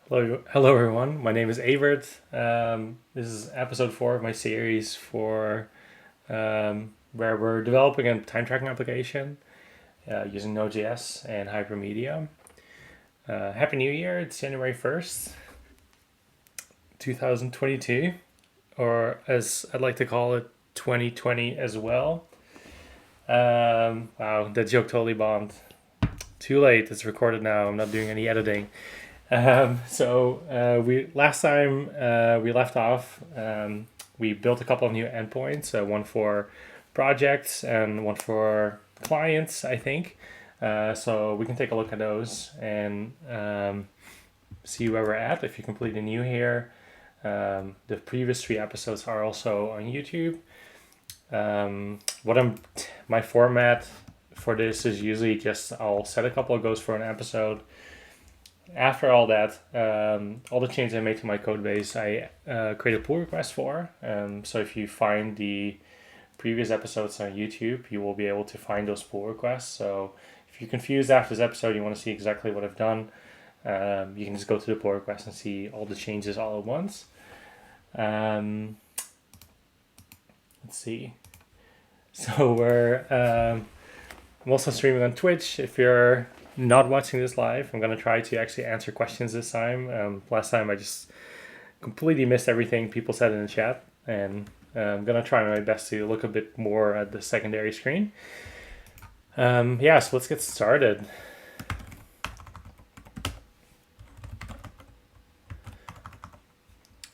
Hello everyone. My name is Avert. This is episode 4 of my series for where we're developing a time tracking application using node.js and Hypermedia. Happy New Year! It's January 1st, 2022, or as I'd like to call it, 2020 as well. Wow, that joke totally bombed. Too late. It's recorded now. I'm not doing any editing. We last time we left off, we built a couple of new endpoints, one for projects and one for clients, I think. So we can take a look at those and see where we're at. If you're completely new here, the previous 3 episodes are also on YouTube. My format for this is usually just I'll set a couple of goals for an episode. After all that, all the changes I made to my code base, I create a pull request for. So if you find the previous episodes on YouTube, you will be able to find those pull requests. So if you're confused after this episode, you want to see exactly what I've done, you can just go to the pull request and see all the changes all at once. Let's see. So I'm also streaming on Twitch. If you're not watching this live, I'm going to try to actually answer questions this time. Last time I just completely missed everything people said in the chat, and I'm going to try my best to look a bit more at the secondary screen. So let's get started.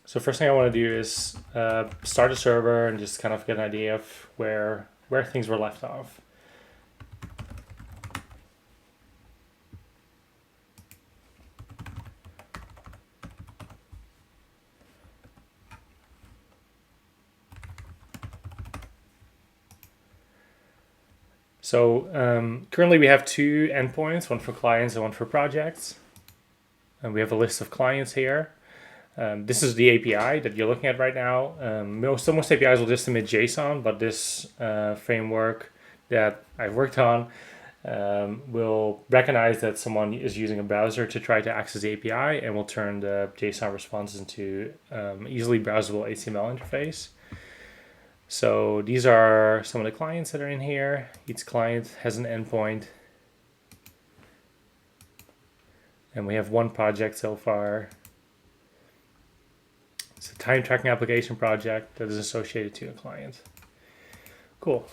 So first thing I want to do is start a server and just kind of get an idea of where things were left off. So currently we have 2 endpoints, one for clients and one for projects. And we have a list of clients here. This is the API that you're looking at right now. Most APIs will just emit JSON, but this framework that I've worked on will recognize that someone is using a browser to try to access the API, and will turn the JSON response into easily browsable HTML interface. So these are some of the clients that are in here. Each client has an endpoint. And we have 1 project so far. It's a time tracking application project that is associated to a client. Cool.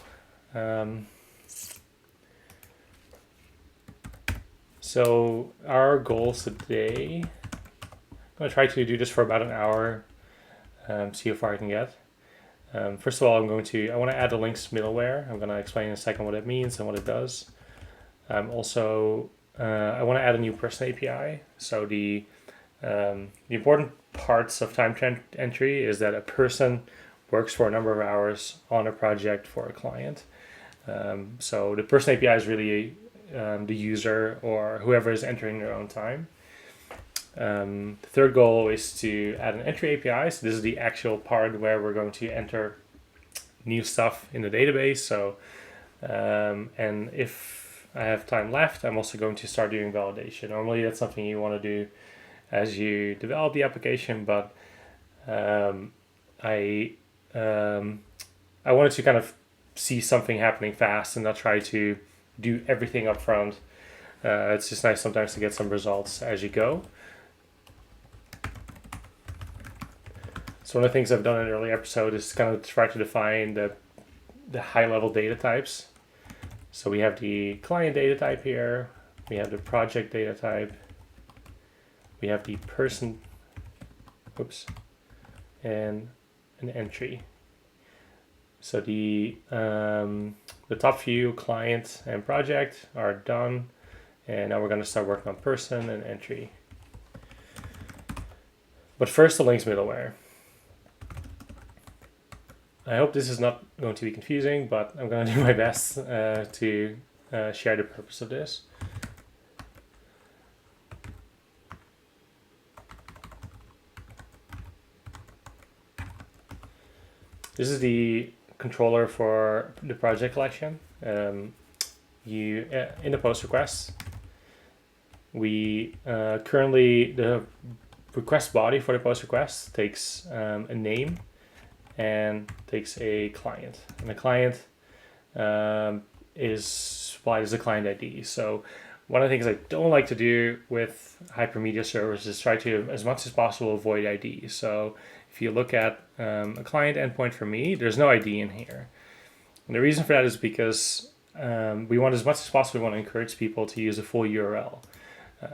So our goals today, I'm going to try to do this for about an hour, see how far I can get. First of all, I want to add a links middleware. I'm going to explain in a second what it means and what it does. I want to add a new person API. So the important parts of time entry is that a person works for a number of hours on a project for a client. So the person API is really the user or whoever is entering their own time. The third goal is to add an entry API. So this is the actual part where we're going to enter new stuff in the database. So, and if I have time left, I'm also going to start doing validation. Normally that's something you want to do as you develop the application, but I wanted to kind of see something happening fast and not try to do everything up front. It's just nice sometimes to get some results as you go. So one of the things I've done in an early episode is kind of try to define the high-level data types. So we have the client data type here. We have the project data type. We have the person, and an entry. So the top few, client and project, are done. And now we're going to start working on person and entry. But first, the links middleware. I hope this is not going to be confusing, but I'm going to do my best to share the purpose of this. This is the controller for the project collection. In the post requests, we currently the request body for the post request takes a name and takes a client. And the client is supplied as a client ID. So one of the things I don't like to do with hypermedia servers is try to, as much as possible, avoid ID. So if you look at a client endpoint for me, there's no ID in here. And the reason for that is because we want, as much as possible, we want to encourage people to use a full URL.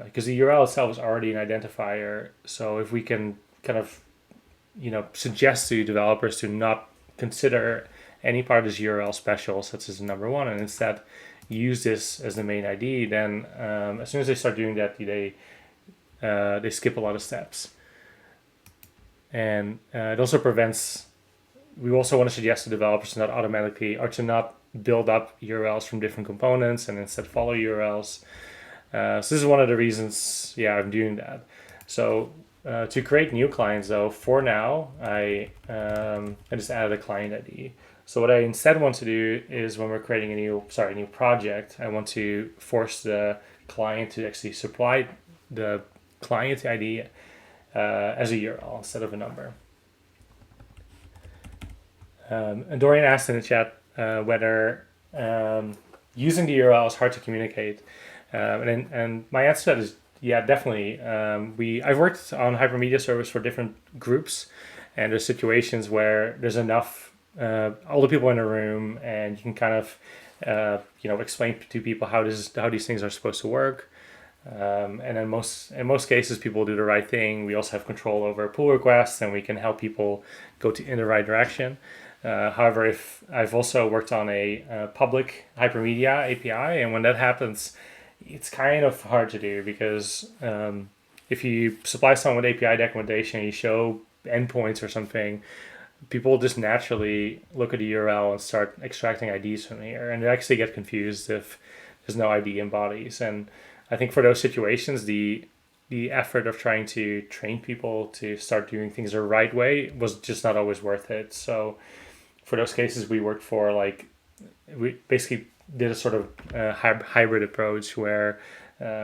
Because the URL itself is already an identifier. So if we can kind of, suggest to developers to not consider any part of this URL special, such as the number one, and instead use this as the main ID, then as soon as they start doing that, they skip a lot of steps. And it also prevents, we also want to suggest to developers to not automatically, or to not build up URLs from different components and instead follow URLs. So this is one of the reasons, I'm doing that. So to create new clients, though, for now, I just added a client ID. So what I instead want to do is, when we're creating a new project, I want to force the client to actually supply the client ID as a URL instead of a number. And Dorian asked in the chat whether using the URL is hard to communicate. And my answer to that is, yeah, definitely. I've worked on hypermedia servers for different groups, and there's situations where there's enough all the people in a room, and you can kind of explain to people how these things are supposed to work. And in most cases, people do the right thing. We also have control over pull requests, and we can help people go in the right direction. However, if I've also worked on a public hypermedia API, and when that happens, it's kind of hard to do, because if you supply someone with API documentation and you show endpoints or something, people just naturally look at the URL and start extracting IDs from here, and they actually get confused if there's no ID in bodies. And I think for those situations, the effort of trying to train people to start doing things the right way was just not always worth it. So for those cases, we basically did a sort of hybrid approach where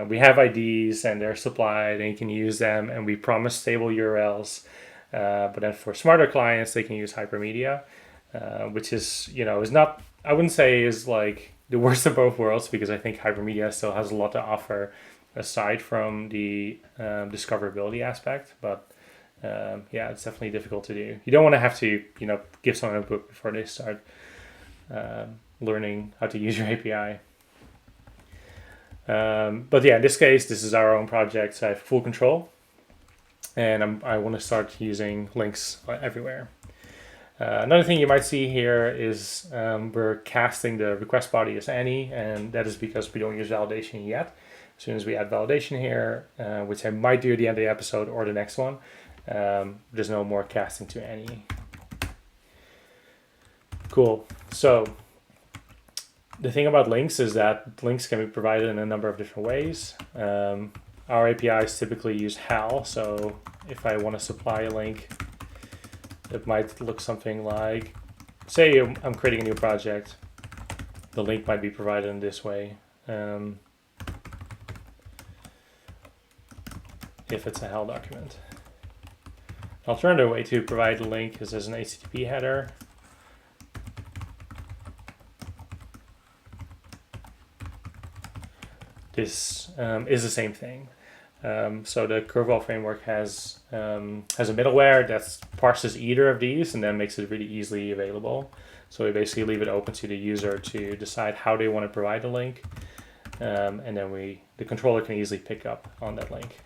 we have IDs and they're supplied and you can use them, and we promise stable URLs. But then for smarter clients, they can use hypermedia, which is not, I wouldn't say is like the worst of both worlds, because I think hypermedia still has a lot to offer aside from the discoverability aspect. But it's definitely difficult to do. You don't want to have to give someone a book before they start learning how to use your API. But in this case, this is our own project, so I have full control, and I want to start using links everywhere. Another thing you might see here is we're casting the request body as any, and that is because we don't use validation yet. As soon as we add validation here, which I might do at the end of the episode or the next one, there's no more casting to any. Cool. So the thing about links is that links can be provided in a number of different ways. Our APIs typically use HAL, so if I want to supply a link, it might look something like, say I'm creating a new project, the link might be provided in this way. If it's a HAL document. An alternative way to provide a link is as an HTTP header. This is the same thing. So the Curveball framework has a middleware that parses either of these and then makes it really easily available. So we basically leave it open to the user to decide how they want to provide the link, and then the controller can easily pick up on that link.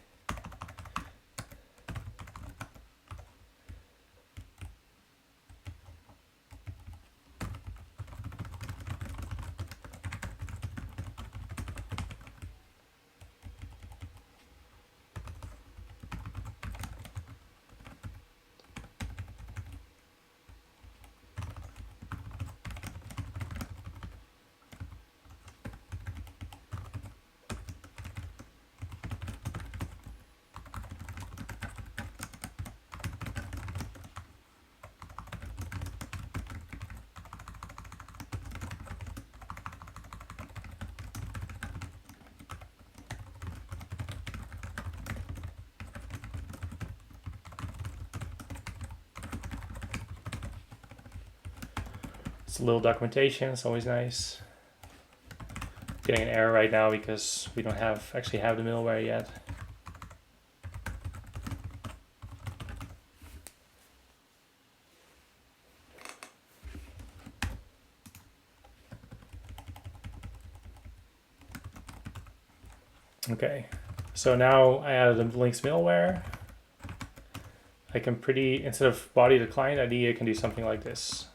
Just a little documentation, it's always nice. Getting an error right now because we don't actually have the middleware yet. Okay, so now I added the links middleware. I can instead of body to client ID, I can do something like this.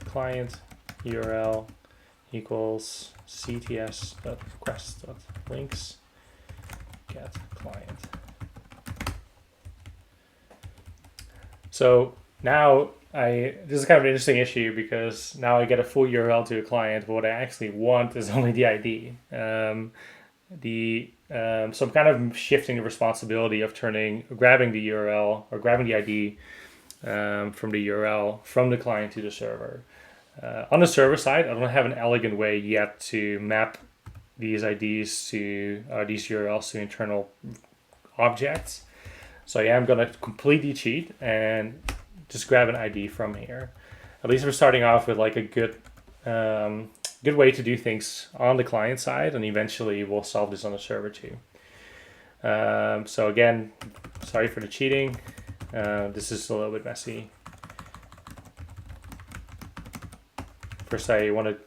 Client URL equals cts.request.links get client. So now this is kind of an interesting issue because now I get a full URL to a client, but what I actually want is only the ID. So I'm kind of shifting the responsibility of grabbing the URL or grabbing the ID from the URL from the client to the server. On the server side, I don't have an elegant way yet to map these IDs to these URLs to internal objects. So I am going to completely cheat and just grab an ID from here. At least we're starting off with like a good way to do things on the client side, and eventually we'll solve this on the server too. So again, sorry for the cheating. This is a little bit messy. First, I want to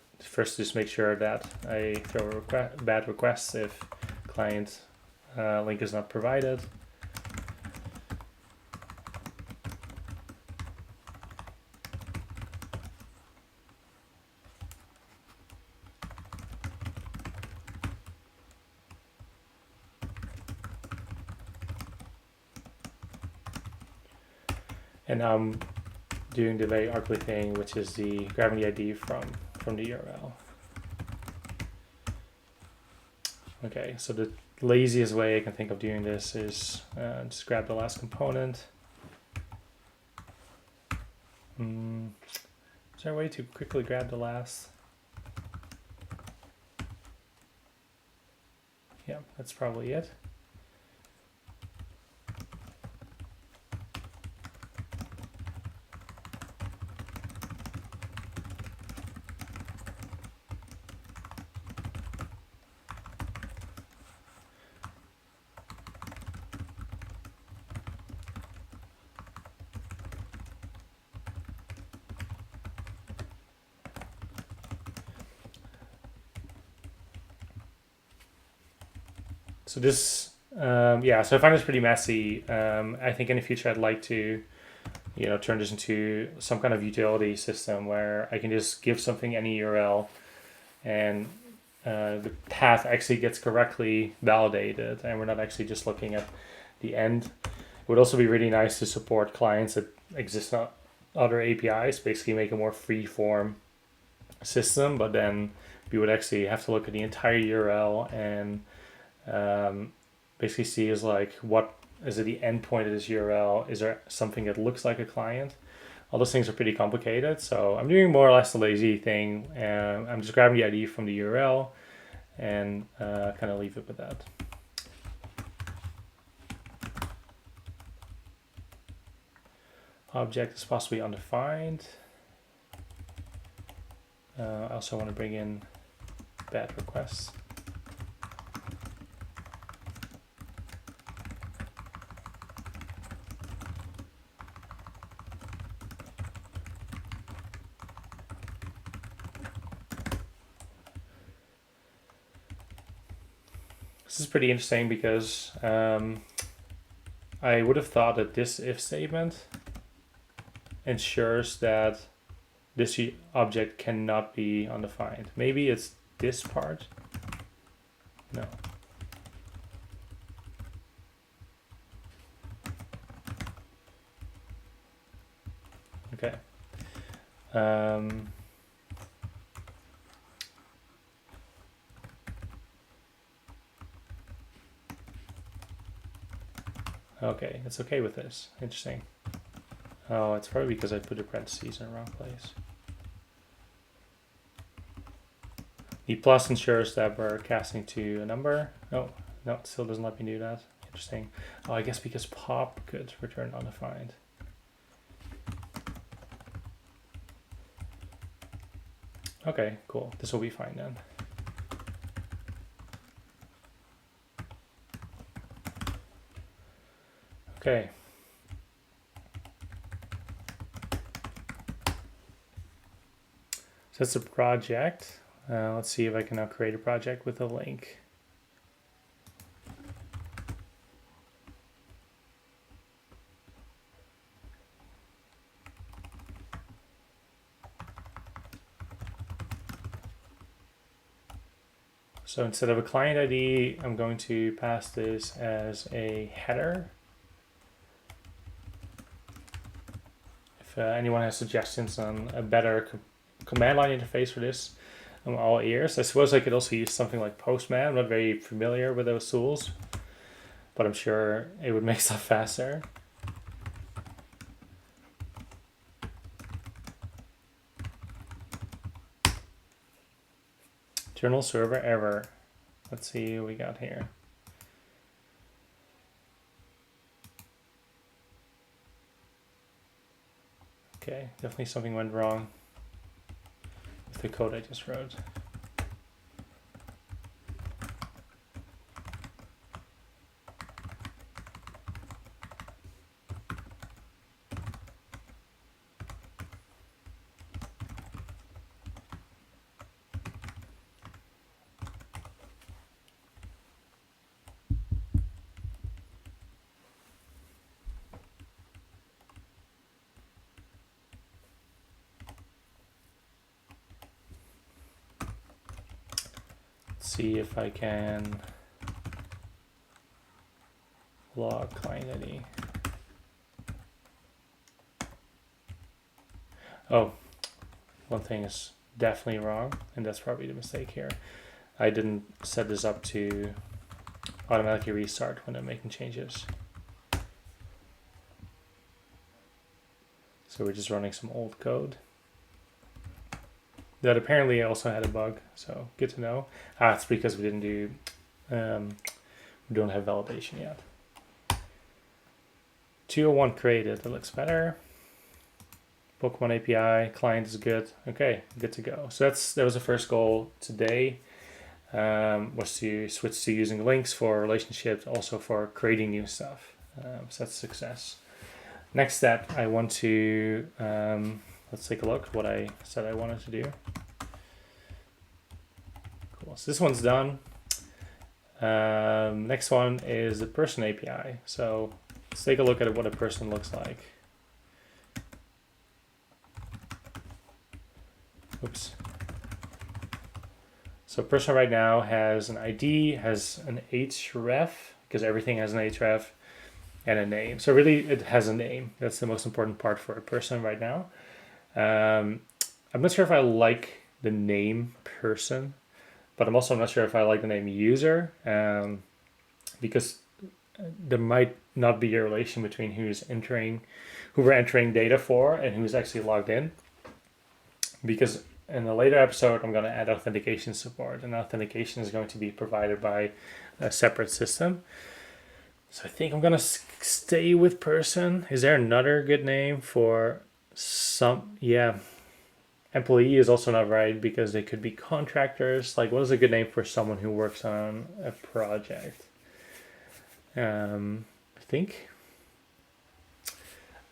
just make sure that I throw bad requests if client link is not provided. And now I'm doing the very ugly thing, which is the grabbing the ID from the URL. Okay, so the laziest way I can think of doing this is just grab the last component. Is there a way to quickly grab the last? Yeah, that's probably it. So this, yeah, so I find this pretty messy. I think in the future I'd like to, turn this into some kind of utility system where I can just give something any URL and the path actually gets correctly validated and we're not actually just looking at the end. It would also be really nice to support clients that exist on other APIs, basically make a more free form system, but then we would actually have to look at the entire URL and basically see is like, what is it, the endpoint of this URL? Is there something that looks like a client? All those things are pretty complicated. So I'm doing more or less the lazy thing. I'm just grabbing the ID from the URL and kind of leave it with that. Object is possibly undefined. I also want to bring in bad requests. This is pretty interesting because I would have thought that this if statement ensures that this object cannot be undefined. Maybe it's this part. No. Okay. Okay, it's okay with this. Interesting. Oh, it's probably because I put the parentheses in the wrong place. The plus ensures that we're casting to a number. Oh, no, it still doesn't let me do that. Interesting. Oh, I guess because pop could return undefined. Okay, cool. This will be fine then. Okay. So that's a project. Let's see if I can now create a project with a link. So instead of a client ID, I'm going to pass this as a header. If anyone has suggestions on a better command line interface for this, I'm all ears. I suppose I could also use something like Postman. I'm not very familiar with those tools, but I'm sure it would make stuff faster. Journal server error. Let's see what we got here. Okay, definitely something went wrong with the code I just wrote. See if I can log client ID. Oh, one thing is definitely wrong, and that's probably the mistake here. I didn't set this up to automatically restart when I'm making changes. So we're just running some old code. That apparently also had a bug, so good to know. It's because we didn't do, we don't have validation yet. 201 created, that looks better. Pokemon API, client is good. Okay, good to go. So that was the first goal today, was to switch to using links for relationships, also for creating new stuff. So that's a success. Next step, I want to, let's take a look what I said I wanted to do. Cool, so this one's done. Next one is the person API. So let's take a look at what a person looks like. Oops. So person right now has an ID, has an href, because everything has an href, and a name. So really it has a name. That's the most important part for a person right now. I'm not sure if I like the name person, but I'm also not sure if I like the name user, because there might not be a relation between who we're entering data for and who's actually logged in. Because in a later episode, I'm going to add authentication support, and authentication is going to be provided by a separate system. So I think I'm going to stay with person. Is there another good name for some? Yeah. Employee is also not right because they could be contractors. Like, what is a good name for someone who works on a project? I think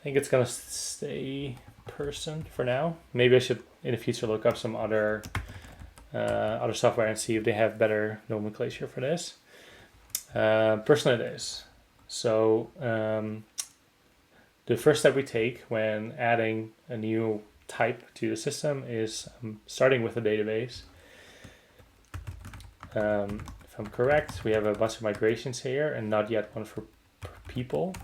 it's going to stay person for now. Maybe I should in the future look up some other software and see if they have better nomenclature for this. Person it is. So the first step we take when adding a new type to the system is starting with a database. If I'm correct, we have a bunch of migrations here and not yet one for people.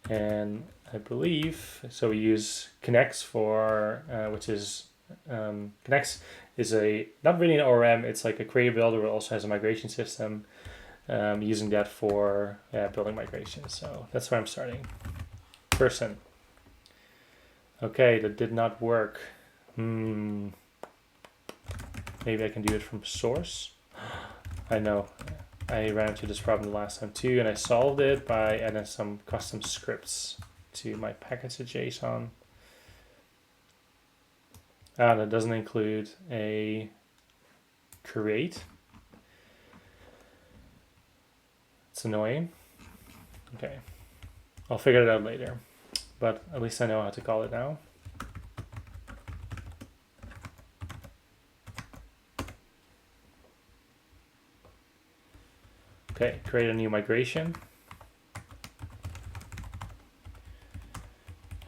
And I believe, so we use Connects for, which is, Connects is not really an ORM, it's like a creator builder that also has a migration system, using that for building migrations. So that's where I'm starting. Person. Okay, that did not work. Maybe I can do it from source. I know. I ran into this problem the last time too, and I solved it by adding some custom scripts to my package.json. That doesn't include a create. It's annoying. Okay, I'll figure it out later, but at least I know how to call it now. Okay, create a new migration.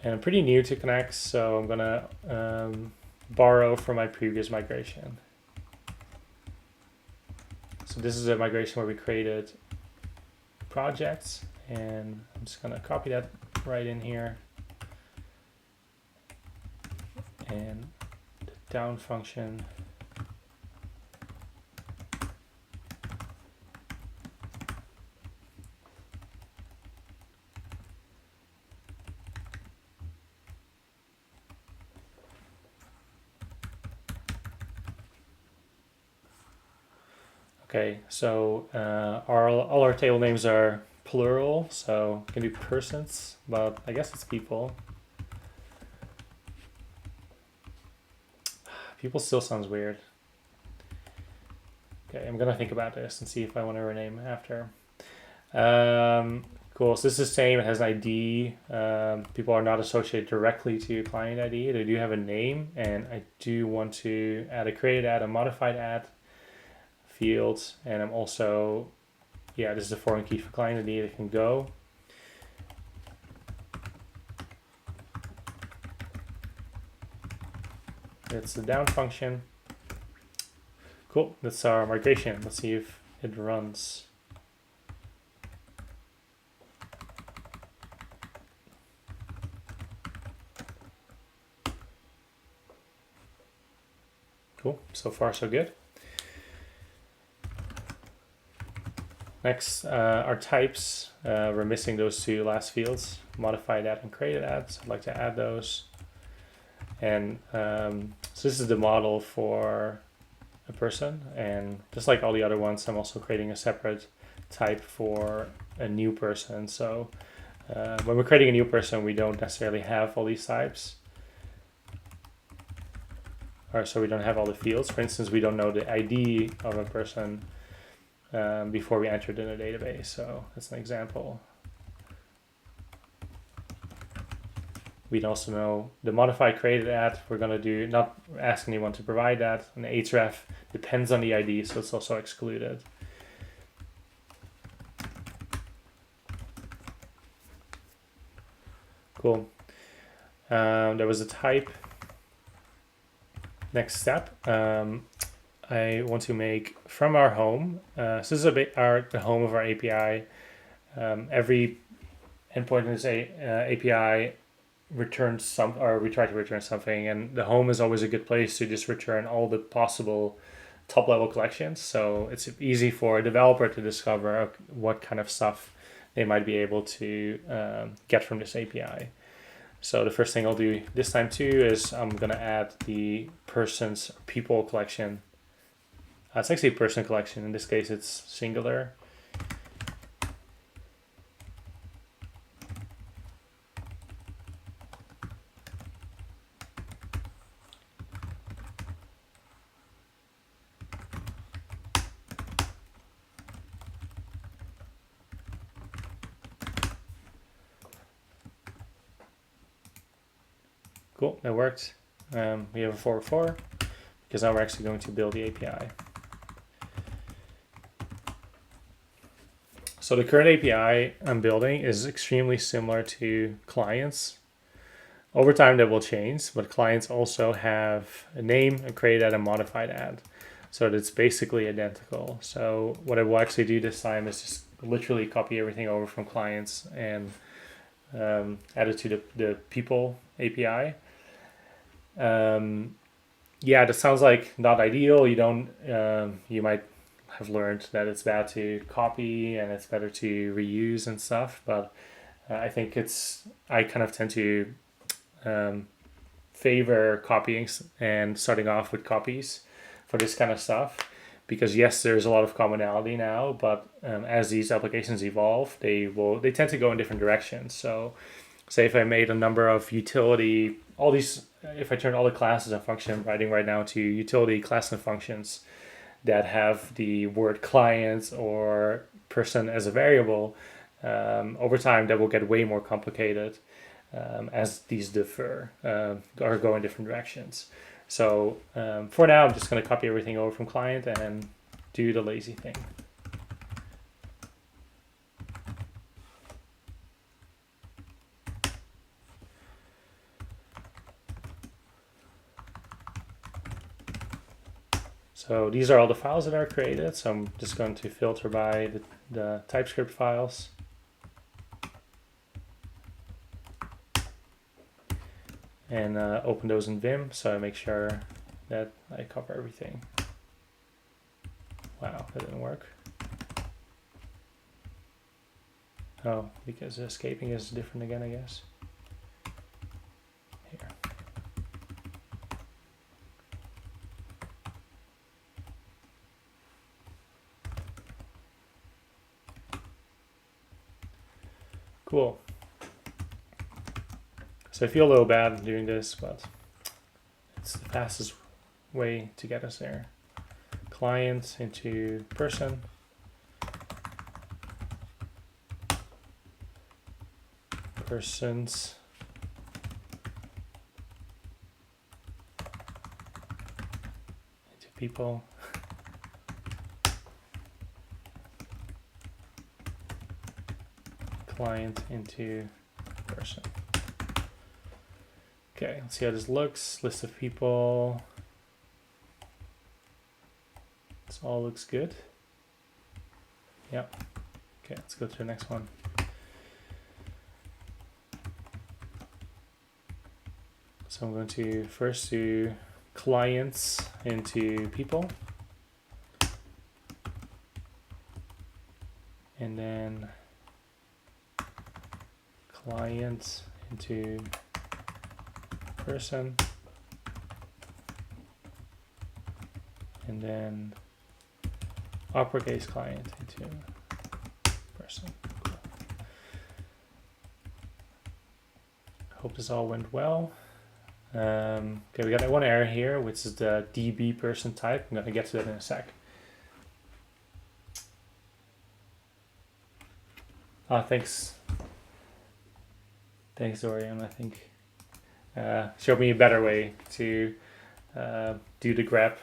And I'm pretty new to Connect, so I'm gonna borrow from my previous migration. So this is a migration where we created projects, and I'm just gonna copy that right in here. And the down function. Okay, so all our table names are plural, so we can do persons, but I guess it's people. People still sounds weird. Okay, I'm gonna think about this and see if I want to rename after. Cool, so this is the same, it has an ID. People are not associated directly to client ID. They do have a name, and I do want to add a created ad, a modified ad field, and I'm also, yeah, this is a foreign key for client ID that can go. It's the down function. Cool, that's our migration. Let's see if it runs. Cool, so far so good. Next, our types. We're missing those two last fields, modified ad and created ad. So I'd like to add those. And so this is the model for a person, and just like all the other ones, I'm also creating a separate type for a new person. So when we're creating a new person, we don't necessarily have all these types, or so we don't have all the fields. For instance, we don't know the ID of a person before we enter it in a database. So that's an example. We can also know the modified created ad. We're going to do not ask anyone to provide that. And the href depends on the ID, so it's also excluded. Cool. There was a type. Next step. I want to make from our home. So this is the home of our API. Every endpoint in this API returns some, or we try to return something, and the home is always a good place to just return all the possible top level collections. So it's easy for a developer to discover what kind of stuff they might be able to get from this API. So the first thing I'll do this time too is I'm gonna add the person's people collection. It's actually a person collection. In this case, it's singular. Cool, that worked. We have a 404 because now we're actually going to build the API. So the current API I'm building is extremely similar to clients. Over time that will change, but clients also have a name, a created ad, and modified ad. So it's basically identical. So what I will actually do this time is just literally copy everything over from clients and add it to the people API. Yeah, that sounds like not ideal. You might have learned that it's bad to copy and it's better to reuse and stuff, but I think I kind of tend to favor copying and starting off with copies for this kind of stuff, because yes, there's a lot of commonality now, but as these applications evolve, they tend to go in different directions. So say if I made a number of utility, all these, if I turn all the classes and function I'm writing right now to utility class and functions that have the word client or person as a variable, over time that will get way more complicated as these differ or go in different directions. So for now, I'm just going to copy everything over from client and do the lazy thing. So these are all the files that are created. So I'm just going to filter by the TypeScript files. And open those in Vim, so I make sure that I cover everything. Wow, that didn't work. Oh, because escaping is different again, I guess. Here. Cool. So I feel a little bad doing this, but it's the fastest way to get us there. Client into person. Persons. Into people. Client into person. Okay, let's see how this looks. List of people. This all looks good. Yep. Okay, let's go to the next one. So I'm going to first do clients into people. And then clients into person, and then uppercase client into person. Cool. Hope this all went well. Okay, we got one error here, which is the DB person type. I'm going to get to that in a sec. Thanks. Thanks, Dorian. I think showed me a better way to do the grep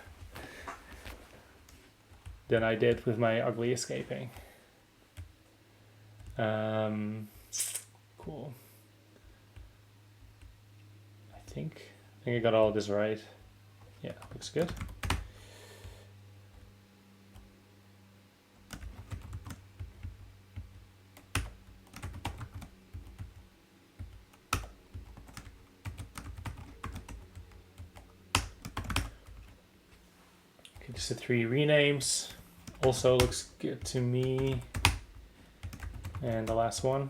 than I did with my ugly escaping. Cool. I think I got all of this right. Yeah, looks good. Just the 3 renames also looks good to me. And the last one.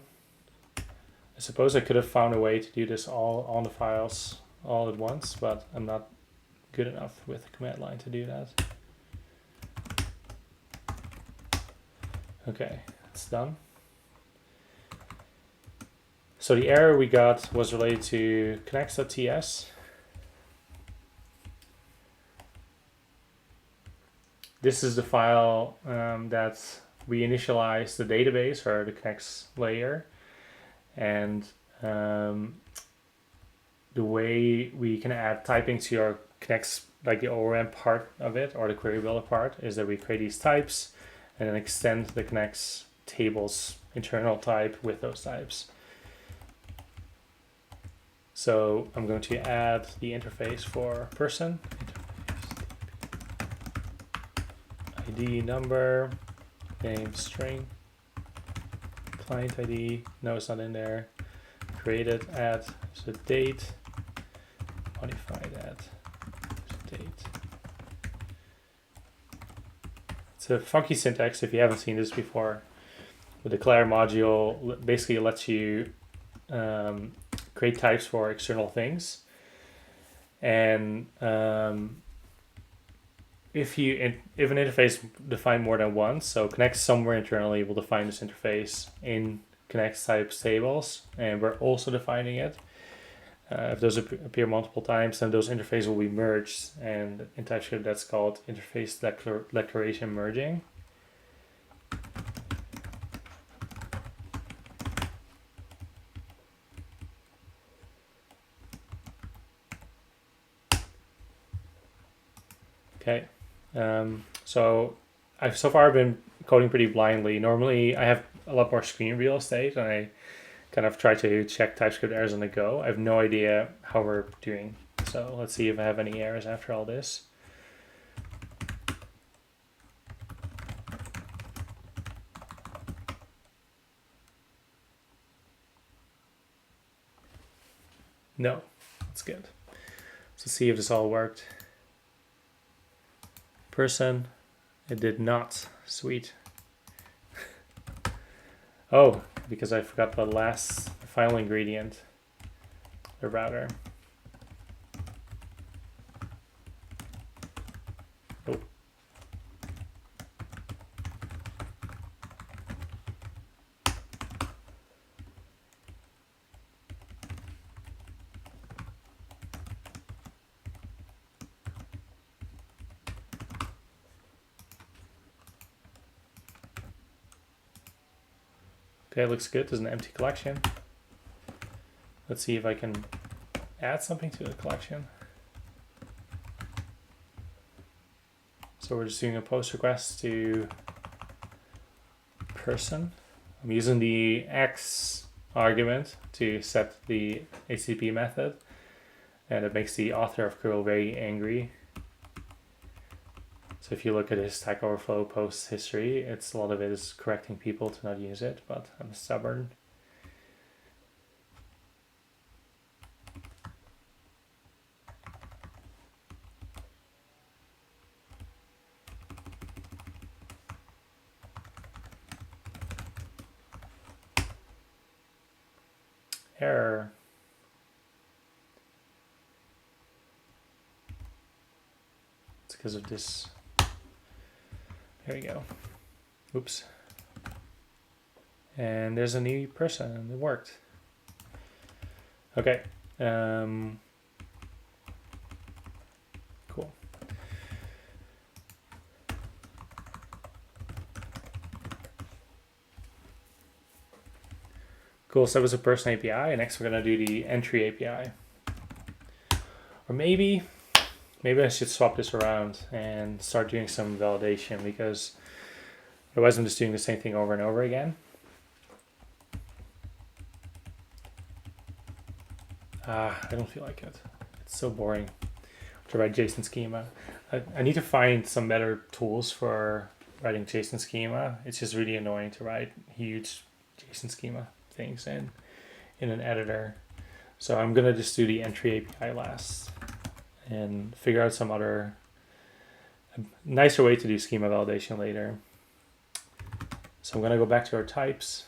I suppose I could have found a way to do this all on the files all at once, but I'm not good enough with the command line to do that. Okay, it's done. So the error we got was related to connects.ts. This is the file that we initialize the database or the connects layer, and the way we can add typing to our connects, like the ORM part of it or the query builder part, is that we create these types and then extend the connects tables internal type with those types. So I'm going to add the interface for person. ID number, name string, client ID, no, it's not in there. Created at, so date, modified at, so date. It's a funky syntax if you haven't seen this before. The declare module basically lets you create types for external things. And if an interface define more than once, so connect somewhere internally will define this interface in connects types tables, and we're also defining it. If those appear multiple times, then those interfaces will be merged, and in TypeScript that's called interface declaration merging. Okay, so I've so far been coding pretty blindly. Normally I have a lot more screen real estate, and I kind of try to check TypeScript errors on the go. I have no idea how we're doing. So let's see if I have any errors after all this. No, that's good. So see if this all worked. Person, it did not. Sweet. Oh, because I forgot the final ingredient, the router. Oh. Okay, it looks good. There's an empty collection. Let's see if I can add something to the collection. So we're just doing a post request to person. I'm using the X argument to set the HTTP method, and it makes the author of curl very angry. So if you look at his Stack Overflow post history, a lot of it is correcting people to not use it, but I'm stubborn. Error. It's because of this. There we go. Oops. And there's a new person. It worked. Okay. Cool. Cool. So that was a person API. Next, we're going to do the entry API. Or maybe I should swap this around and start doing some validation, because otherwise I'm just doing the same thing over and over again. I don't feel like it. It's so boring to write JSON schema. I need to find some better tools for writing JSON schema. It's just really annoying to write huge JSON schema things in an editor. So I'm gonna just do the entry API last and figure out some other nicer way to do schema validation later. So I'm gonna go back to our types.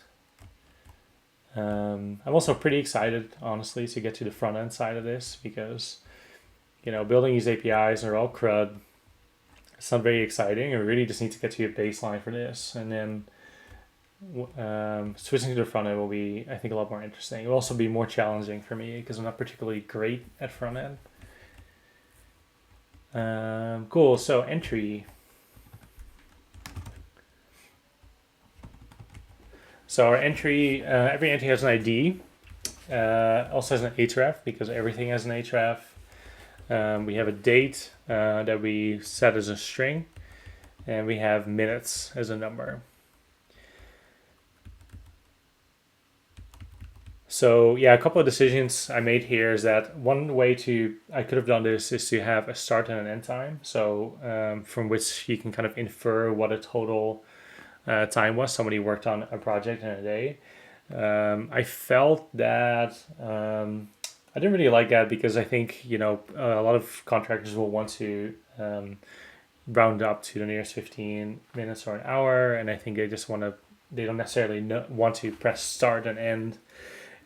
I'm also pretty excited, honestly, to get to the front end side of this, because building these APIs are all CRUD. It's not very exciting, and we really just need to get to a baseline for this, and then switching to the front end will be, I think, a lot more interesting. It will also be more challenging for me because I'm not particularly great at front end. Cool. So entry. So our entry, every entry has an ID. Also has an href, because everything has an href. We have a date that we set as a string, and we have minutes as a number. So yeah, a couple of decisions I made here is that one way I could have done this is to have a start and an end time. So from which you can kind of infer what a total time was somebody worked on a project in a day. I felt that I didn't really like that, because I think a lot of contractors will want to round up to the nearest 15 minutes or an hour, and I think they don't necessarily want to press start and end,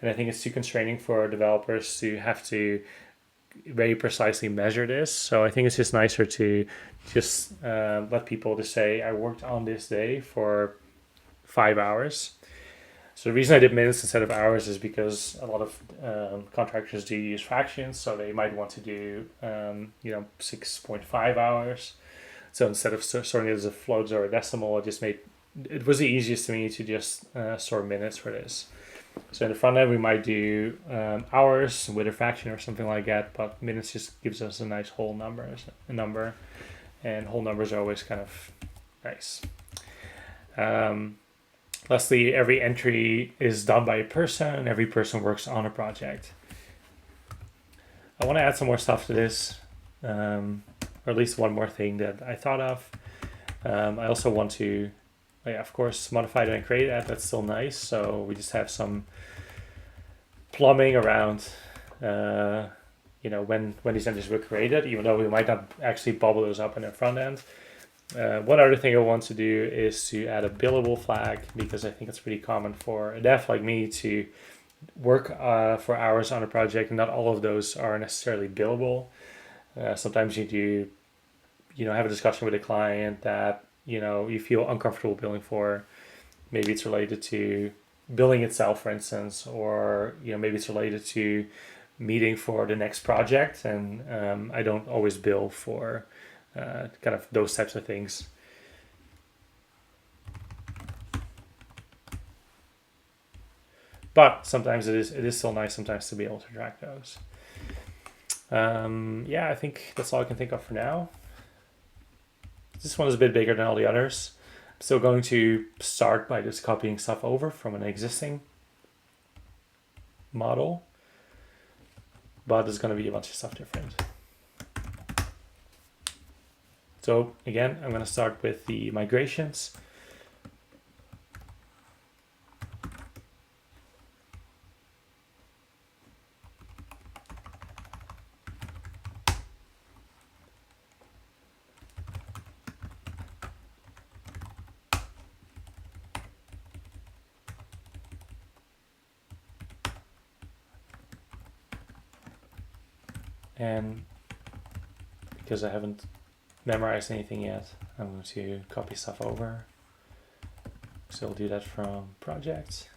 and I think it's too constraining for developers to have to very precisely measure this. So I think it's just nicer to just let people just say, I worked on this day for 5 hours. So the reason I did minutes instead of hours is because a lot of contractors do use fractions, so they might want to do 6.5 hours. So instead of storing it as a float or a decimal, it was the easiest to me to just store minutes for this. So in the front end, we might do hours with a fraction or something like that, but minutes just gives us a nice whole number, and whole numbers are always kind of nice. Lastly, every entry is done by a person. Every person works on a project. I want to add some more stuff to this, or at least one more thing that I thought of. I also want to, of course, modify it and create that. That's still nice. So we just have some plumbing around, when these entries were created, even though we might not actually bubble those up in the front end. One other thing I want to do is to add a billable flag, because I think it's pretty common for a dev like me to work for hours on a project, and not all of those are necessarily billable. Sometimes you do, have a discussion with a client that, you feel uncomfortable billing for. Maybe it's related to billing itself, for instance, or, maybe it's related to meeting for the next project. And I don't always bill for kind of those types of things. But sometimes it is still nice sometimes to be able to track those. I think that's all I can think of for now. This one is a bit bigger than all the others. I'm still going to start by just copying stuff over from an existing model, but there's going to be a bunch of stuff different. So again, I'm going to start with the migrations. And because I haven't memorized anything yet, I'm going to copy stuff over. So I'll do that from projects.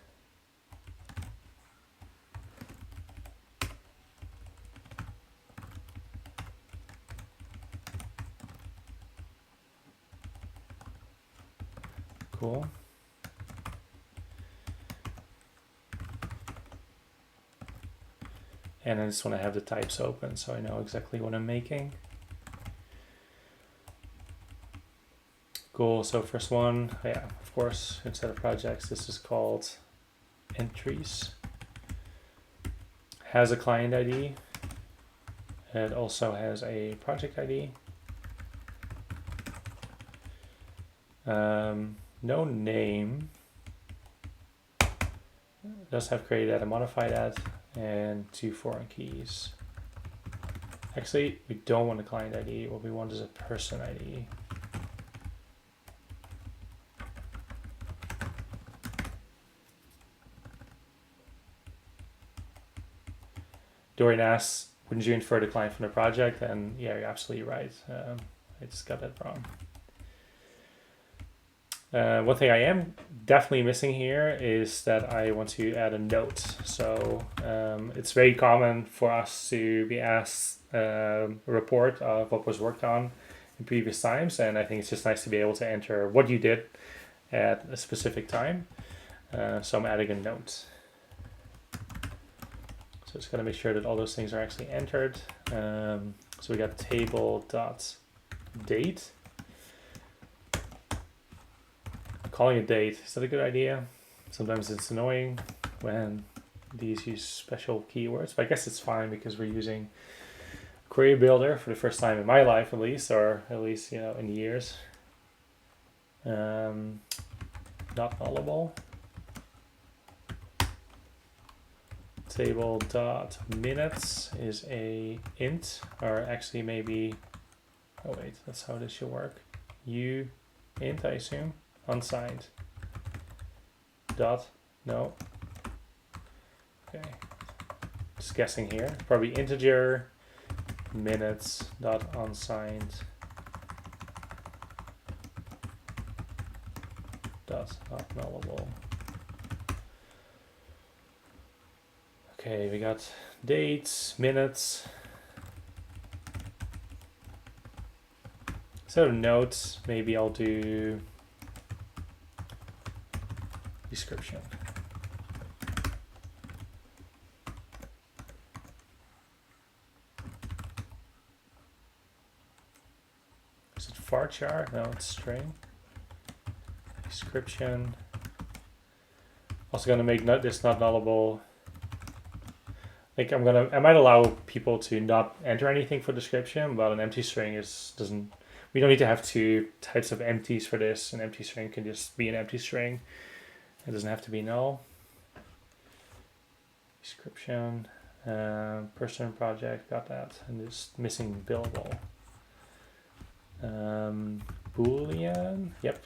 Cool. And I just want to have the types open so I know exactly what I'm making. Cool, so first one, of course, instead of projects, this is called entries. Has a client ID. It also has a project ID. No name. It does have create that and modify that, and 2 foreign keys. Actually, we don't want a client ID. What we want is a person ID. Dorian asks, wouldn't you infer the client from the project? And yeah, you're absolutely right. I just got that wrong. One thing I am definitely missing here is that I want to add a note. So it's very common for us to be asked a report of what was worked on in previous times. And I think it's just nice to be able to enter what you did at a specific time. So I'm adding a note. So it's going to make sure that all those things are actually entered. So we got table.date. Calling a date, is that a good idea? Sometimes it's annoying when these use special keywords, but I guess it's fine because we're using Query Builder for the first time in my life, at least, or at least, in years. Not nullable. Table.minutes is a int, or actually maybe, oh wait, that's how this should work. Int, I assume. Unsigned. No. Okay. Just guessing here. Probably integer minutes dot unsigned dot not nullable. Okay, we got dates, minutes. Instead of notes, maybe I'll do description. Is it varchar? No, it's string. Description. Also gonna make this not nullable. Like I might allow people to not enter anything for description, but an empty string doesn't. We don't need to have two types of empties for this. An empty string can just be an empty string. It doesn't have to be null. Description, person project, got that, and just missing billable. Boolean, yep.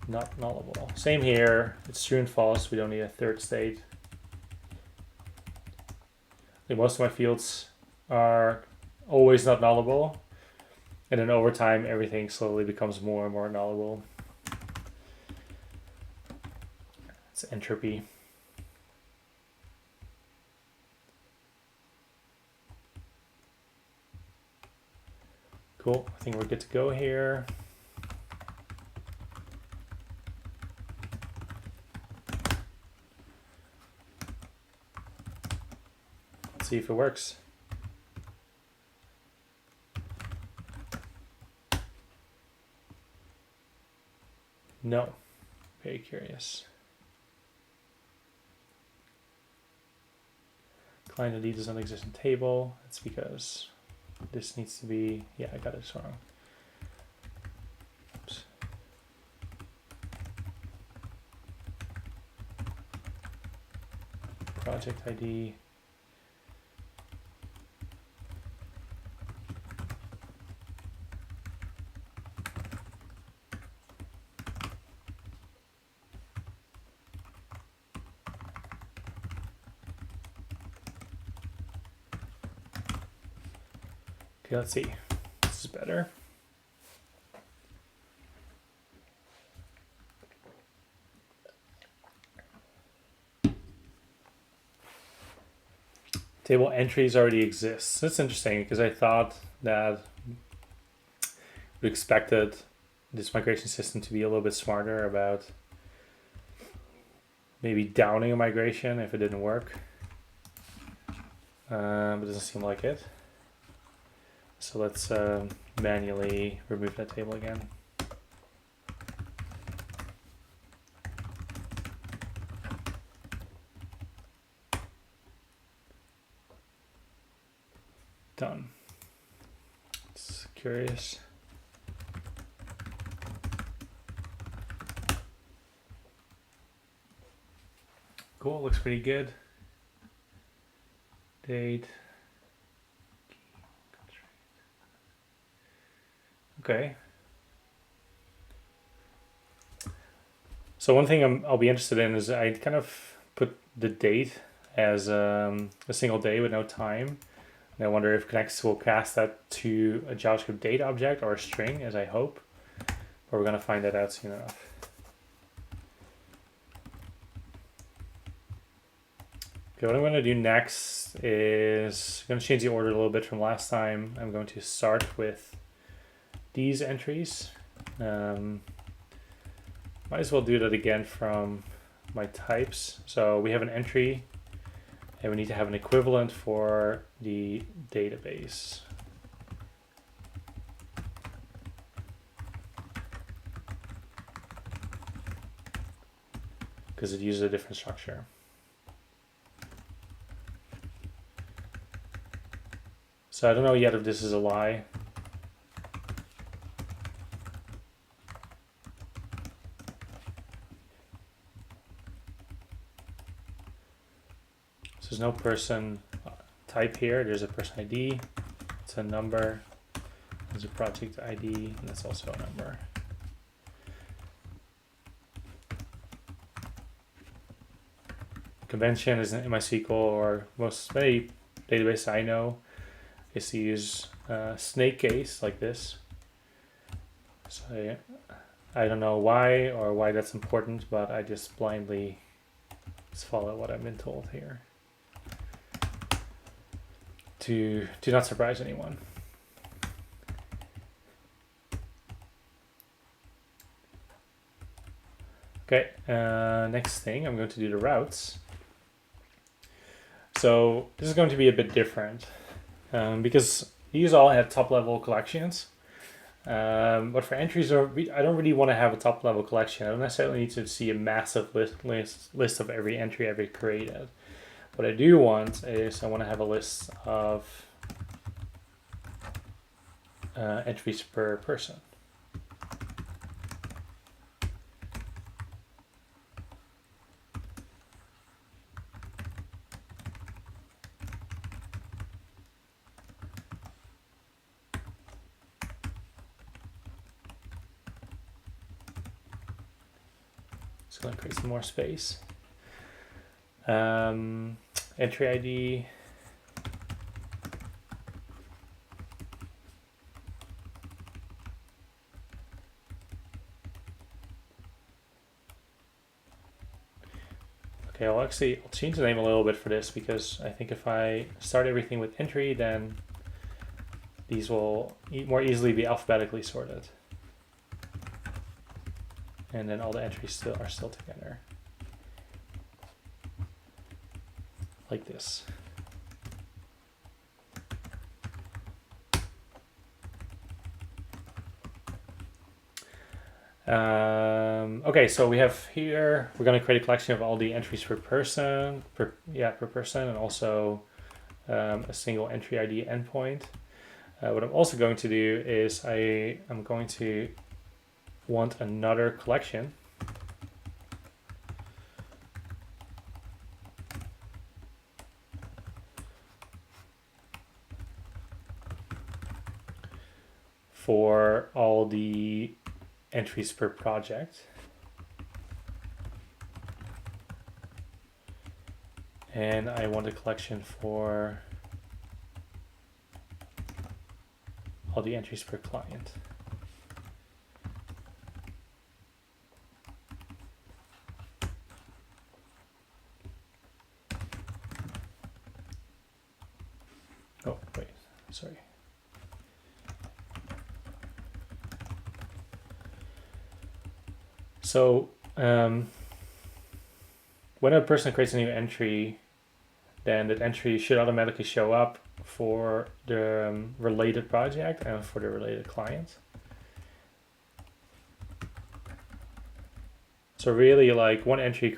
Not nullable. Same here. It's true and false. We don't need a third state. Like most of my fields are always not nullable, and then over time everything slowly becomes more and more nullable. It's entropy. Cool. I think we're good to go here. Let's see if it works. No. Very curious. Client ID does not exist in table. It's because this needs to be, yeah, I got it wrong. Oops. Project ID. Okay, let's see. This is better. Table entries already exist. That's interesting because I thought that we expected this migration system to be a little bit smarter about maybe downing a migration if it didn't work. But it doesn't seem like it. So let's manually remove that table again. Done. It's curious. Cool, looks pretty good. Date. Okay. So one thing I'll be interested in is I kind of put the date as a single day with no time. And I wonder if Connects will cast that to a JavaScript date object or a string, as I hope. But we're going to find that out soon enough. Okay, what I'm going to do next is I'm going to change the order a little bit from last time. I'm going to start with these entries. Might as well do that again from my types. So we have an entry and we need to have an equivalent for the database. Because it uses a different structure. So I don't know yet if this is a lie. So there's no person type here. There's a person ID. It's a number. There's a project ID, and that's also a number. Convention is in MySQL or many databases I know is to use snake case like this. So yeah, I don't know why or why that's important, but I just blindly just follow what I've been told here to not surprise anyone. Okay, next thing, I'm going to do the routes. So this is going to be a bit different because these all have top-level collections. But for entries, I don't really want to have a top-level collection. I don't necessarily need to see a massive list of every entry I've created. What I do want is I want to have a list of entries per person. Just going to create some more space. Entry ID. Okay, I'll change the name a little bit for this because I think if I start everything with entry, then these will more easily be alphabetically sorted. And then all the entries are still together. Like this. Okay, so we have here, we're going to create a collection of all the entries per person, per person, and also a single entry ID endpoint. What I'm also going to do is I'm going to want another collection for all the entries per project. And I want a collection for all the entries per client. Oh, wait, sorry. So when a person creates a new entry, then that entry should automatically show up for the related project and for the related client. So really, like, one entry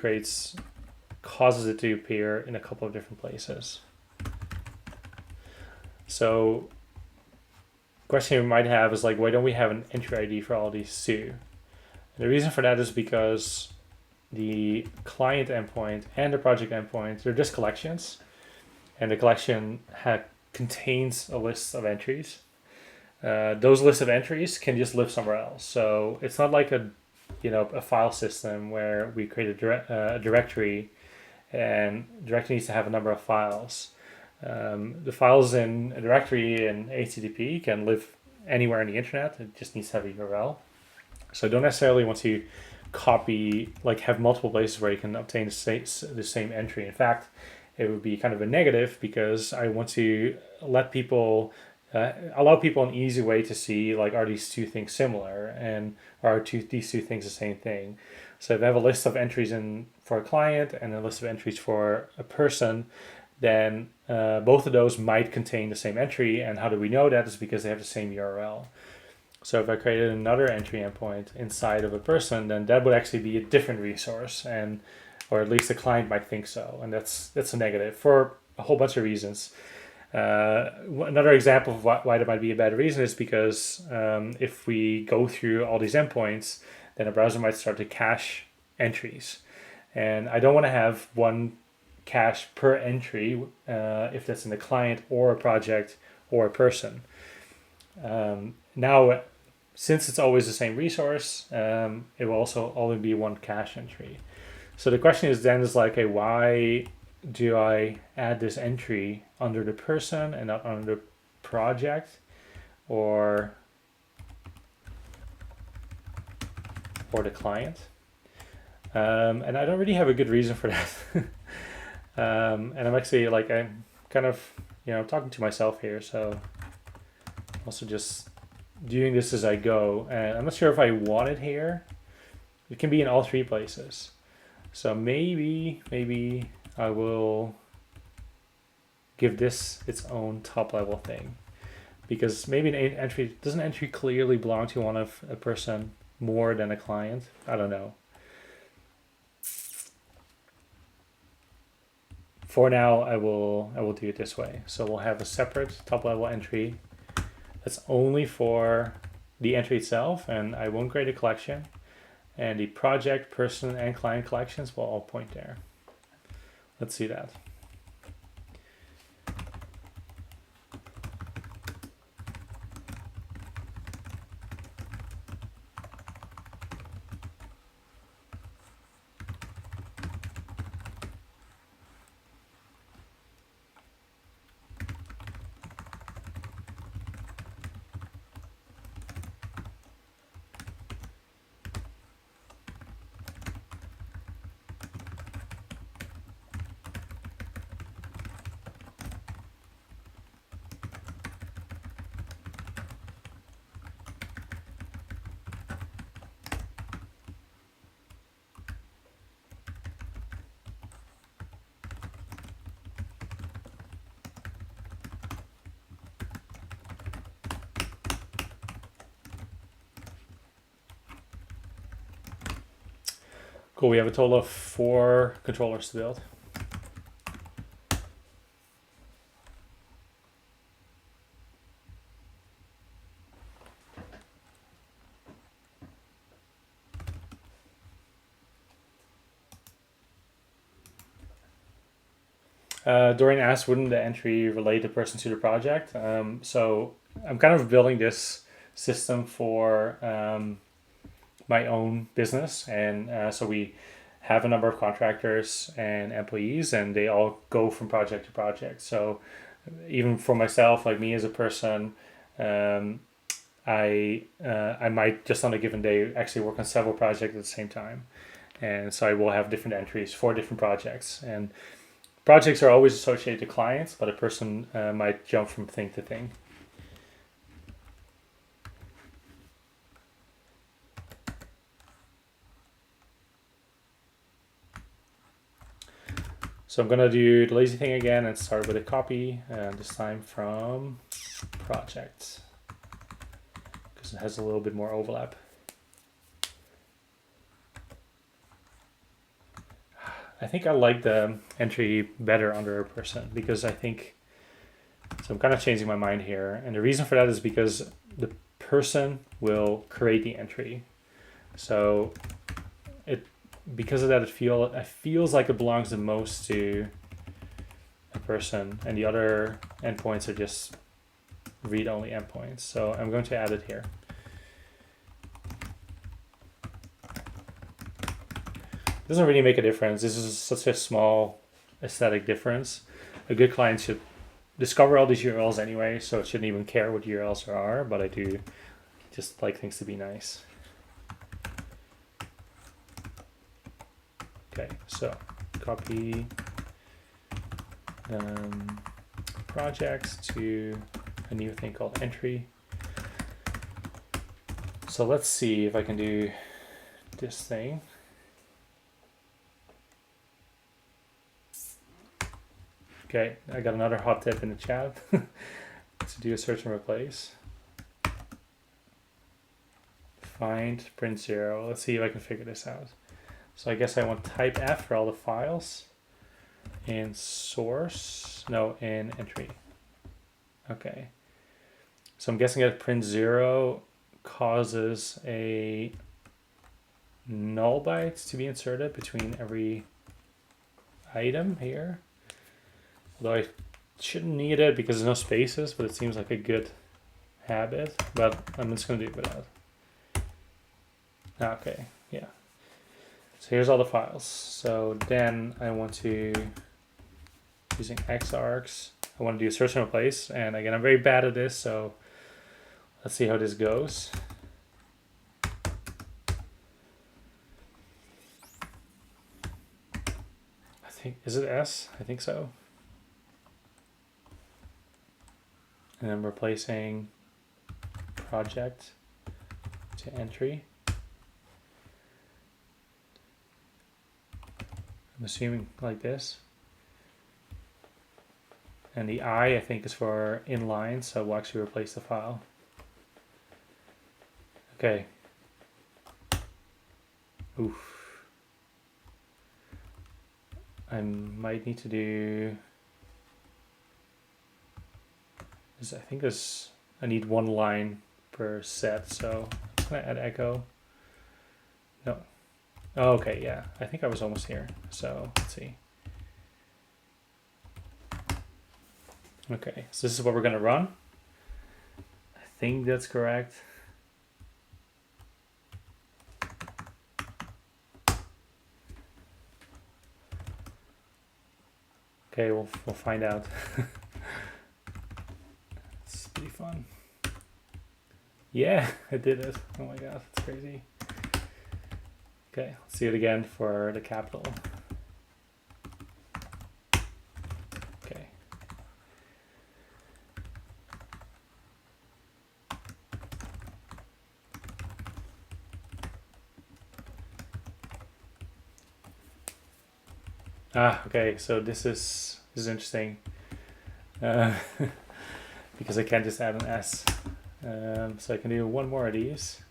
causes it to appear in a couple of different places. So question you might have is like, why don't we have an entry ID for all these too? And the reason for that is because the client endpoint and the project endpoint, they're just collections, and the collection contains a list of entries. Those lists of entries can just live somewhere else. So it's not like a file system where we create a directory, and directory needs to have a number of files. The files in a directory in HTTP can live anywhere on the internet. It just needs to have a URL. So I don't necessarily want to copy, like, have multiple places where you can obtain the same entry. In fact, it would be kind of a negative because I want to let people allow people an easy way to see, like, are these two things similar, and are these two things the same thing. So if I have a list of entries for a client and a list of entries for a person, then both of those might contain the same entry. And how do we know that? Is because they have the same URL. So if I created another entry endpoint inside of a person, then that would actually be a different resource, or at least the client might think so, and that's a negative for a whole bunch of reasons. Another example of why that might be a bad reason is because if we go through all these endpoints, then a browser might start to cache entries, and I don't want to have one cache per entry if that's in the client or a project or a person. Now, since it's always the same resource, it will also only be one cache entry. So the question is like, okay, why do I add this entry under the person and not under the project? Or or the client. And I don't really have a good reason for that. And I'm actually like, I'm kind of, talking to myself here. So also just doing this as I go. And I'm not sure if I want it here. It can be in all three places. So maybe I will give this its own top level thing, because maybe an entry doesn't entry clearly belong to one of a person more than a client. I don't know. For now, I will do it this way. So we'll have a separate top level entry that's only for the entry itself, and I won't create a collection. And the project, person, and client collections will all point there. Let's see that. Cool, we have a total of 4 controllers to build. Dorian asked, wouldn't the entry relate the person to the project? So I'm kind of building this system for my own business. And so we have a number of contractors and employees, and they all go from project to project. So even for myself, like me as a person, I might just on a given day actually work on several projects at the same time. And so I will have different entries for different projects. And projects are always associated to clients, but a person might jump from thing to thing. So I'm gonna do the lazy thing again and start with a copy, this time from project, because it has a little bit more overlap. I think I like the entry better under a person, because I think, so I'm kind of changing my mind here. And the reason for that is because the person will create the entry. So because of that, it feels like it belongs the most to a person, and the other endpoints are just read-only endpoints. So I'm going to add it here. It doesn't really make a difference. This is such a small aesthetic difference. A good client should discover all these URLs anyway, so it shouldn't even care what URLs there are, but I do just like things to be nice. Okay, so copy projects to a new thing called entry. So let's see if I can do this thing. Okay, I got another hot tip in the chat to do a search and replace. Find print 0. Let's see if I can figure this out. So I guess I want type F for all the files, in source, no, in entry. Okay. So I'm guessing that print 0 causes a null byte to be inserted between every item here. Although I shouldn't need it because there's no spaces, but it seems like a good habit. But I'm just going to do it without. Okay, yeah. So here's all the files. So then I want to, using xargs, I want to do a search and replace. And again, I'm very bad at this, so let's see how this goes. think, is it S? I think so. And I'm replacing project to entry. I'm assuming like this. And the I think, is for inline, so we'll actually replace the file. Okay. Oof. I might need to do this. I think this, I need one line per set, so I'm just gonna add echo. No. Oh, okay, yeah. I think I was almost here. So let's see. Okay, so this is what we're gonna run. I think that's correct. Okay, we'll find out. It's pretty fun. Yeah, I did it. Oh my god, that's crazy. Okay, let's see it again for the capital. Okay. Okay, so this is interesting. Because I can't just add an S. So I can do one more of these.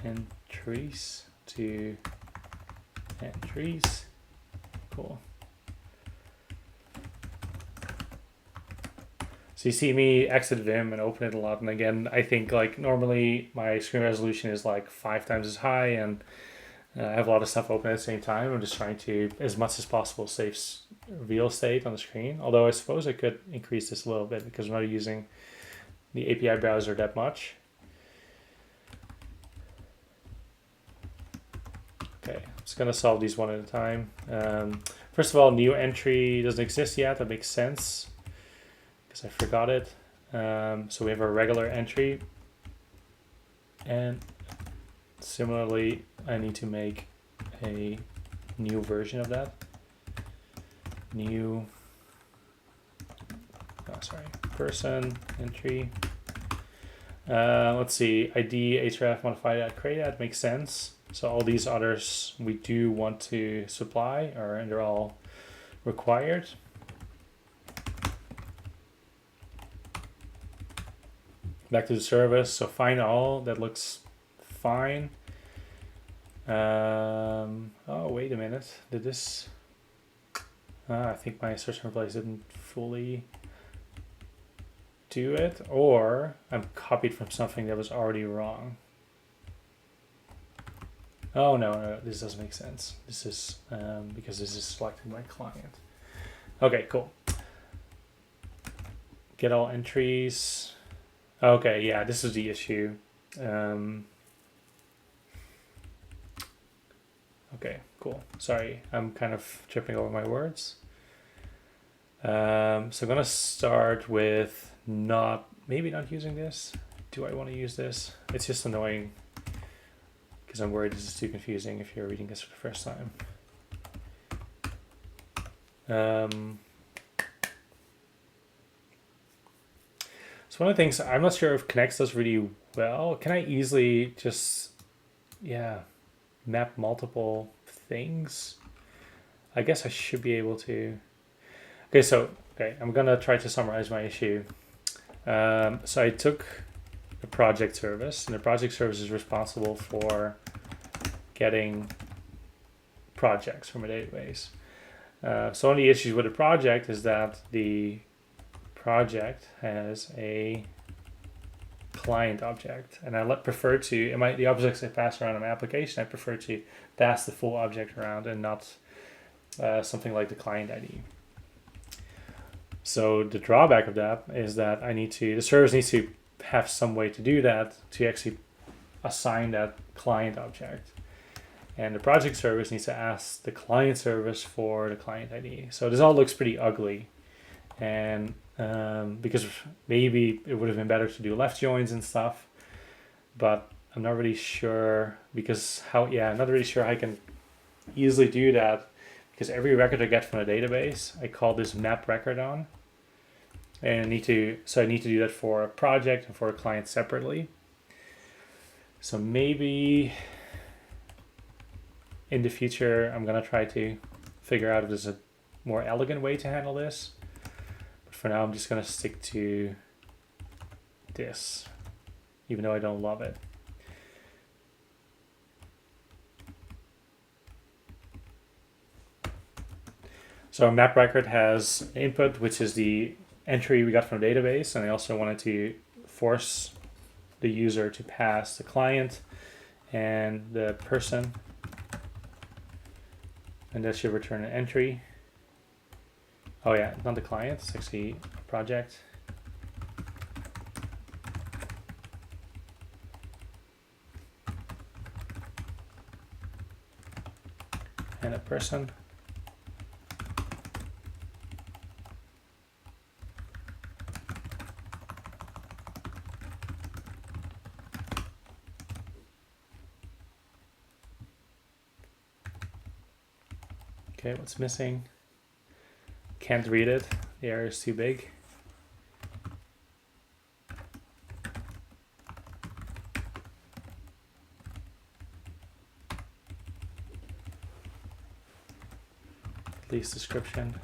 Entries to entries. Cool. So you see me exit Vim and open it a lot. And again, I think like normally my screen resolution is like 5 times as high, and I have a lot of stuff open at the same time. I'm just trying to, as much as possible, save real estate on the screen. Although I suppose I could increase this a little bit because I'm not using the API browser that much. Okay, I'm just gonna solve these one at a time. First of all, new entry doesn't exist yet. That makes sense because I forgot it. So we have a regular entry, and similarly, I need to make a new version of that. New, person entry. Let's see, ID, href, modify that, create that, makes sense. So all these others we do want to supply, and they're all required. Back to the service, so find all, that looks fine. Oh, wait a minute, did this, I think my search and replace didn't fully do it, or I'm copied from something that was already wrong. Oh no, this doesn't make sense. This is because this is selecting my client. Okay, cool. Get all entries. Okay, yeah, this is the issue. Okay, cool. Sorry, I'm kind of tripping over my words. So I'm gonna start with maybe not using this. Do I want to use this? It's just annoying because I'm worried this is too confusing if you're reading this for the first time. So one of the things, I'm not sure if Connects does really well. Can I easily just, map multiple things? I guess I should be able to. Okay, I'm gonna try to summarize my issue. So I took the project service, and the project service is responsible for getting projects from a database. So one of the issues with the project is that the project has a client object, and I prefer to, the objects I pass around in my application, I prefer to pass the full object around and not something like the client ID. So the drawback of that is that the service needs to have some way to do that, to actually assign that client object. And the project service needs to ask the client service for the client ID. So this all looks pretty ugly. And because maybe it would have been better to do left joins and stuff, but I'm not really sure I'm not really sure I can easily do that because every record I get from a database, I call this map record on. And I need to do that for a project and for a client separately. So maybe in the future, I'm gonna try to figure out if there's a more elegant way to handle this. But for now, I'm just gonna stick to this, even though I don't love it. So our map record has input, which is the entry we got from the database, and I also wanted to force the user to pass the client and the person, and that should return an entry. Oh yeah, not the client, it's actually a project. And a person. Okay, what's missing? Can't read it. The error is too big. Least description.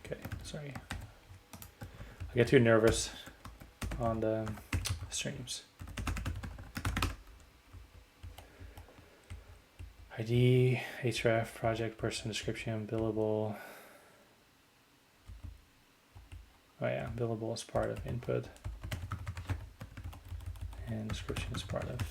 Okay, sorry. I get too nervous on the streams. ID, href, project, person, description, billable. Oh yeah, billable is part of input. And description is part of input.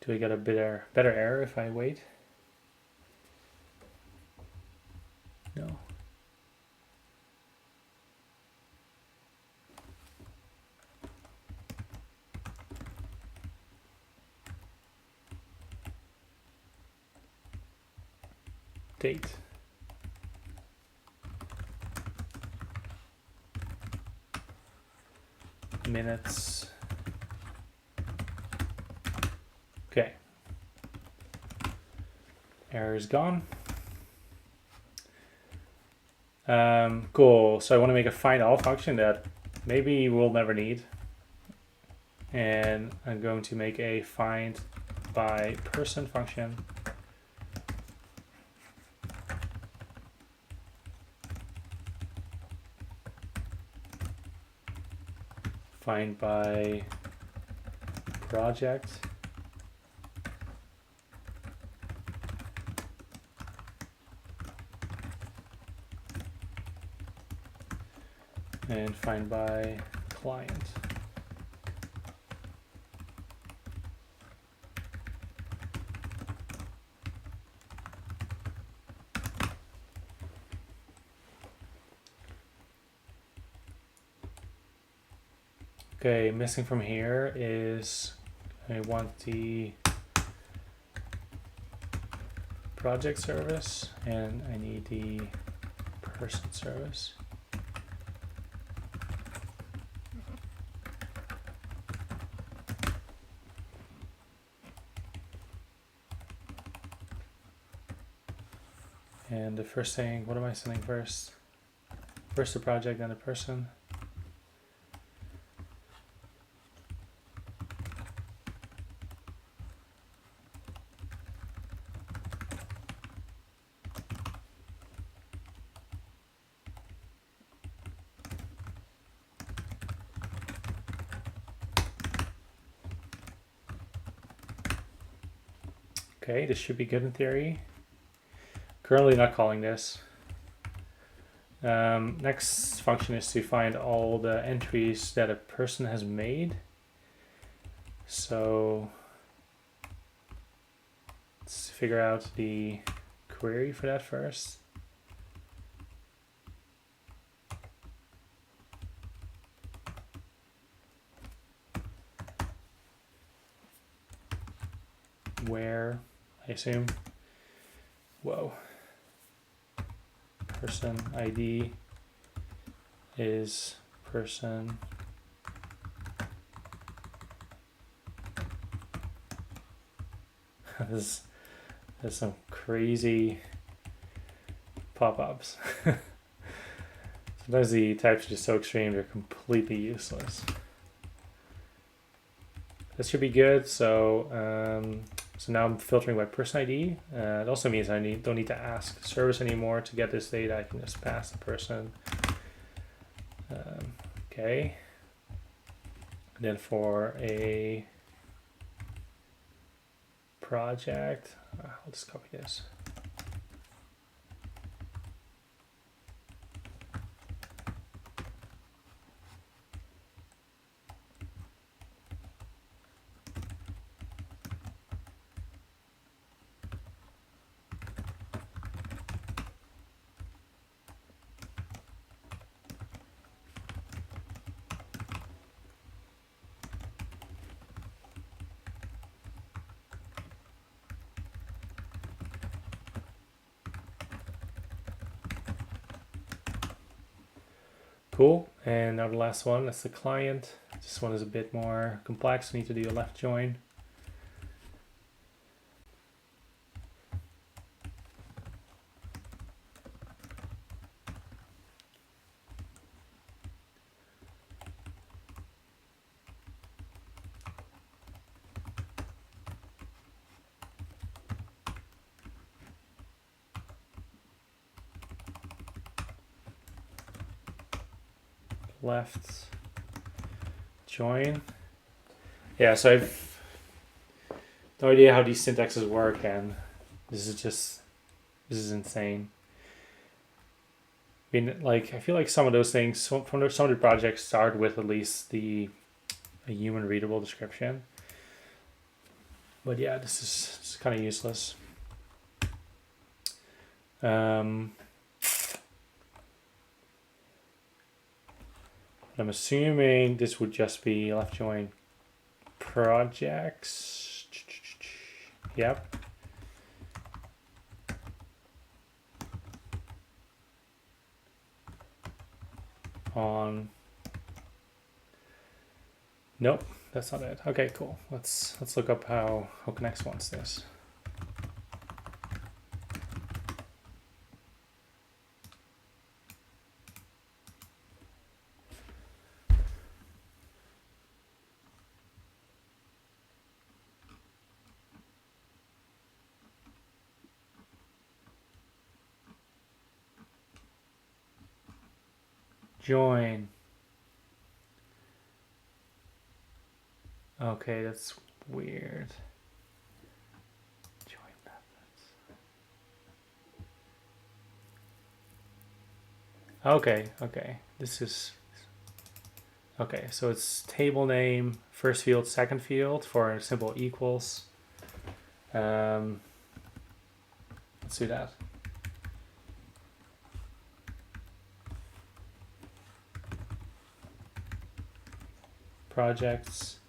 Do we get a better error if I wait? No. Date. Minutes. Okay. Error is gone. Cool. So I want to make a find all function that maybe we'll never need. And I'm going to make a find by person function. Find by project. And find by client. Okay, missing from here is I want the project service and I need the person service. And the first thing, what am I sending first? First the project, then the person. Okay, this should be good in theory. Currently not calling this. Next function is to find all the entries that a person has made. So Let's figure out the query for that first. Where, I assume. Whoa. Person ID is person. There's some crazy pop-ups. Sometimes the types are just so extreme they're completely useless. This should be good. So so now I'm filtering by person ID. It also means I don't need to ask service anymore to get this data. I can just pass the person. Okay. And then for a project, I'll just copy this. Cool, and now the last one, that's the client. This one is a bit more complex. We need to do a left join. Left join. Yeah, so I've no idea how these syntaxes work, and this is insane. I mean, like, I feel like some of those things some of the projects start with at least a human readable description. But yeah, this is kind of useless. I'm assuming this would just be left join projects. Yep. On. Nope, that's not it. Okay, cool. Let's look up how Connects wants this. Join. Okay, that's weird. Join methods. Okay. This is okay. So it's table name, first field, second field for a simple equals. Let's do that. Projects.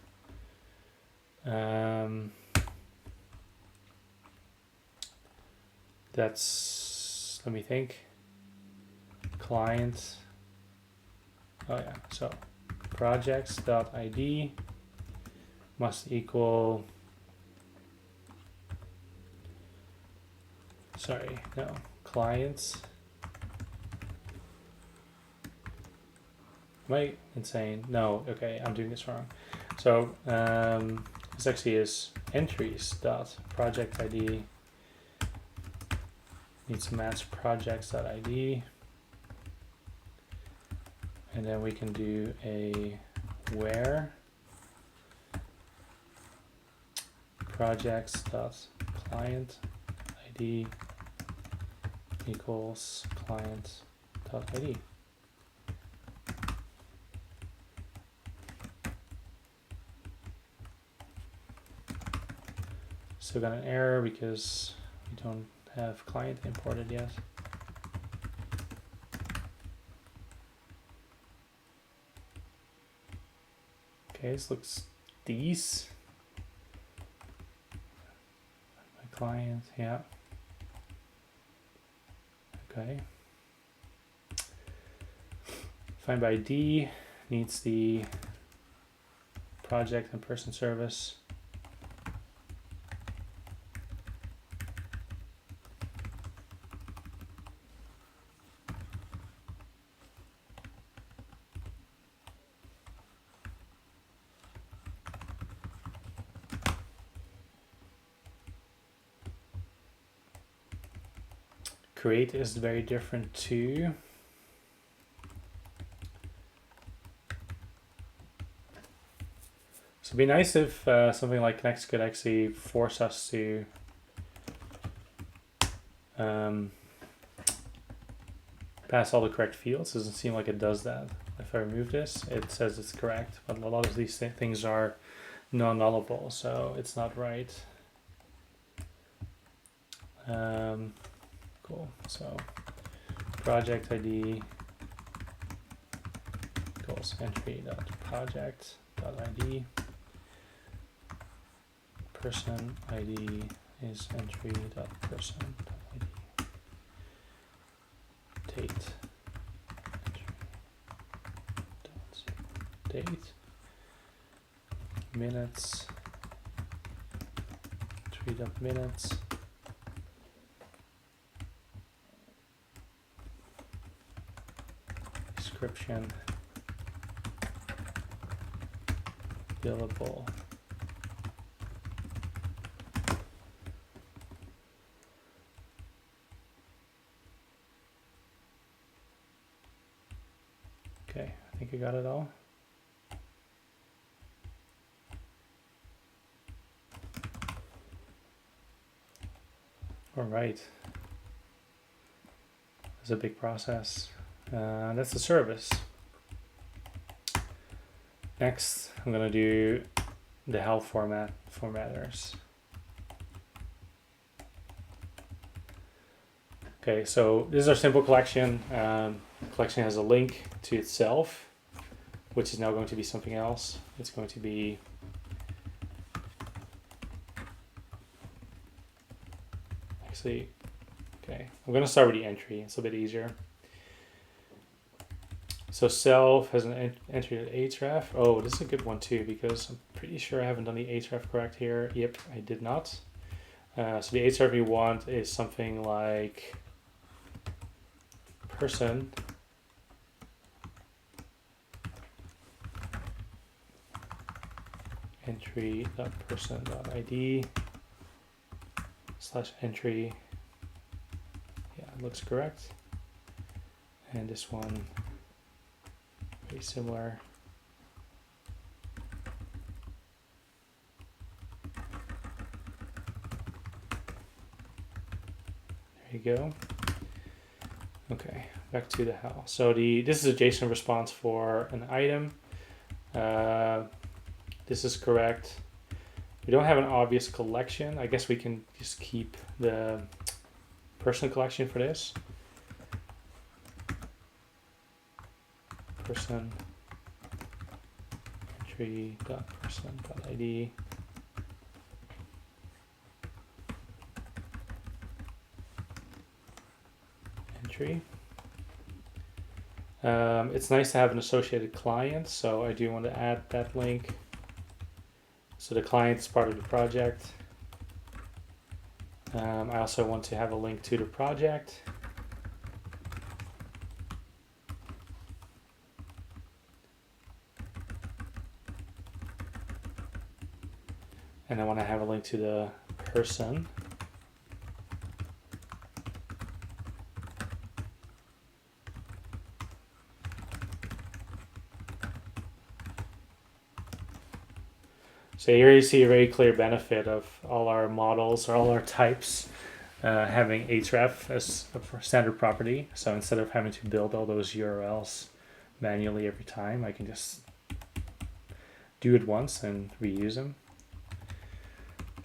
That's, let me think. Client. Oh yeah, so projects.id must equal, sorry, no, clients. Am I insane? No, okay, I'm doing this wrong. So this actually is entries.project.id needs to match projects.id, and then we can do a where projects.client.id equals client.id. Still got an error because we don't have client imported yet. Okay, this looks decent. My client, yeah. Okay. Find by ID needs the project and person service. Create is very different too. So it'd be nice if something like Next could actually force us to pass all the correct fields. Doesn't seem like it does that. If I remove this, it says it's correct, but a lot of these things are non-nullable, so it's not right. Cool. So project ID equals entry.project.id. Person ID is entry.person.id. Date. Date. Minutes. Entry.minutes. Description. Billable. Okay, I think I got it all. All right. It's a big process. That's the service. Next, I'm gonna do the health formatters. Okay, so this is our simple collection. Collection has a link to itself, which is now going to be something else. It's going to be actually, okay, I'm gonna start with the entry. It's a bit easier. So self has an entry at href. Oh, this is a good one too, because I'm pretty sure I haven't done the href correct here. Yep, I did not. So the href we want is something like person entry.person.id / entry. Yeah, it looks correct. And this one, very similar. There you go. Okay, back to the how. So this is a JSON response for an item. This is correct. We don't have an obvious collection. I guess we can just keep the person collection for this. Person entry.person.id. Entry. It's nice to have an associated client, so I do want to add that link. So the client is part of the project. I also want to have a link to the project. And I want to have a link to the person. So here you see a very clear benefit of all our models or all our types having href as a standard property. So instead of having to build all those URLs manually every time, I can just do it once and reuse them.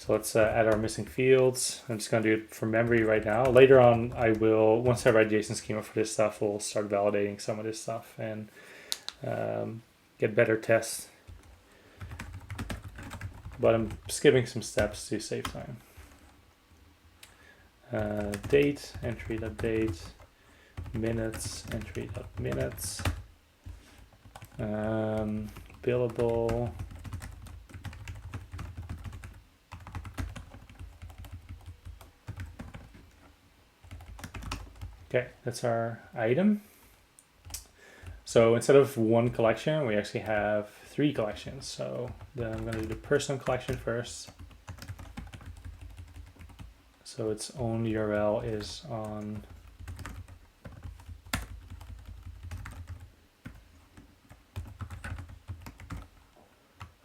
So let's add our missing fields. I'm just going to do it from memory right now. Later on, I will, once I write JSON schema for this stuff, we'll start validating some of this stuff and get better tests. But I'm skipping some steps to save time. Date, entry.date, minutes, entry.minutes, billable. Okay, that's our item. So instead of one collection, we actually have 3 collections. So then I'm going to do the person collection first. So its own URL is on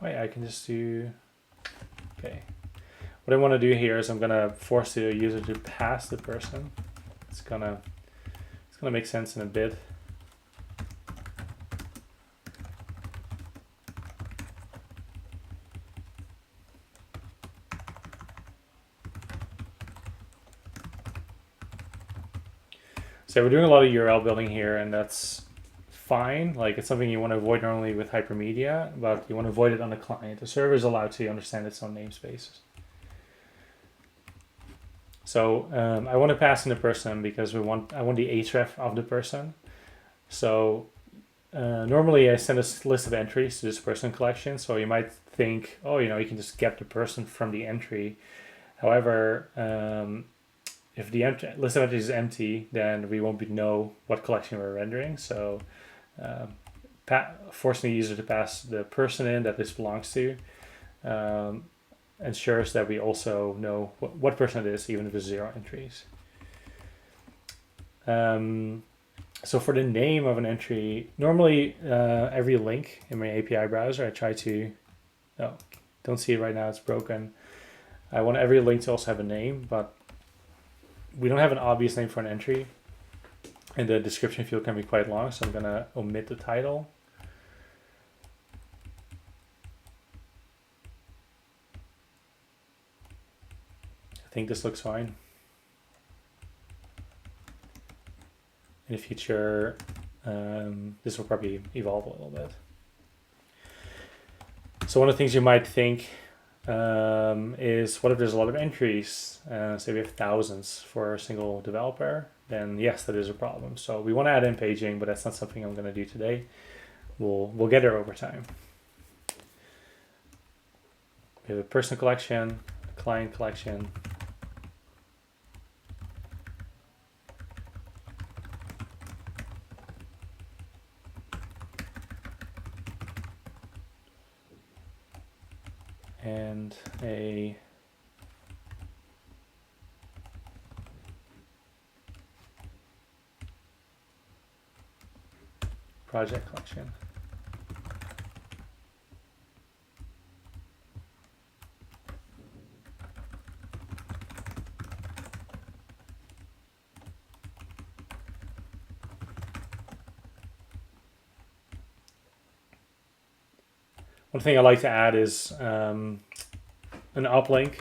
oh yeah, I can just do okay. What I want to do here is I'm gonna force the user to pass the person. It's gonna make sense in a bit. So we're doing a lot of URL building here, and that's fine. Like, it's something you want to avoid normally with hypermedia, but you want to avoid it on the client. The server is allowed to understand its own namespaces. So I want to pass in the person because I want the href of the person. So normally I send a list of entries to this person collection. So you might think, oh, you can just get the person from the entry. However, if the list of entries is empty, then we won't know what collection we're rendering. So forcing the user to pass the person in that this belongs to ensures that we also know what person it is, even if there's 0 entries. So for the name of an entry, normally every link in my API browser, I try to, don't see it right now, it's broken. I want every link to also have a name, but we don't have an obvious name for an entry, and the description field can be quite long, so I'm going to omit the title. I think this looks fine. In the future, this will probably evolve a little bit. So one of the things you might think is, what if there's a lot of entries? Say we have thousands for a single developer, then yes, that is a problem. So we want to add in paging, but that's not something I'm going to do today. We'll get there over time. We have a person collection, a client collection, and a project collection. One thing I like to add is an uplink.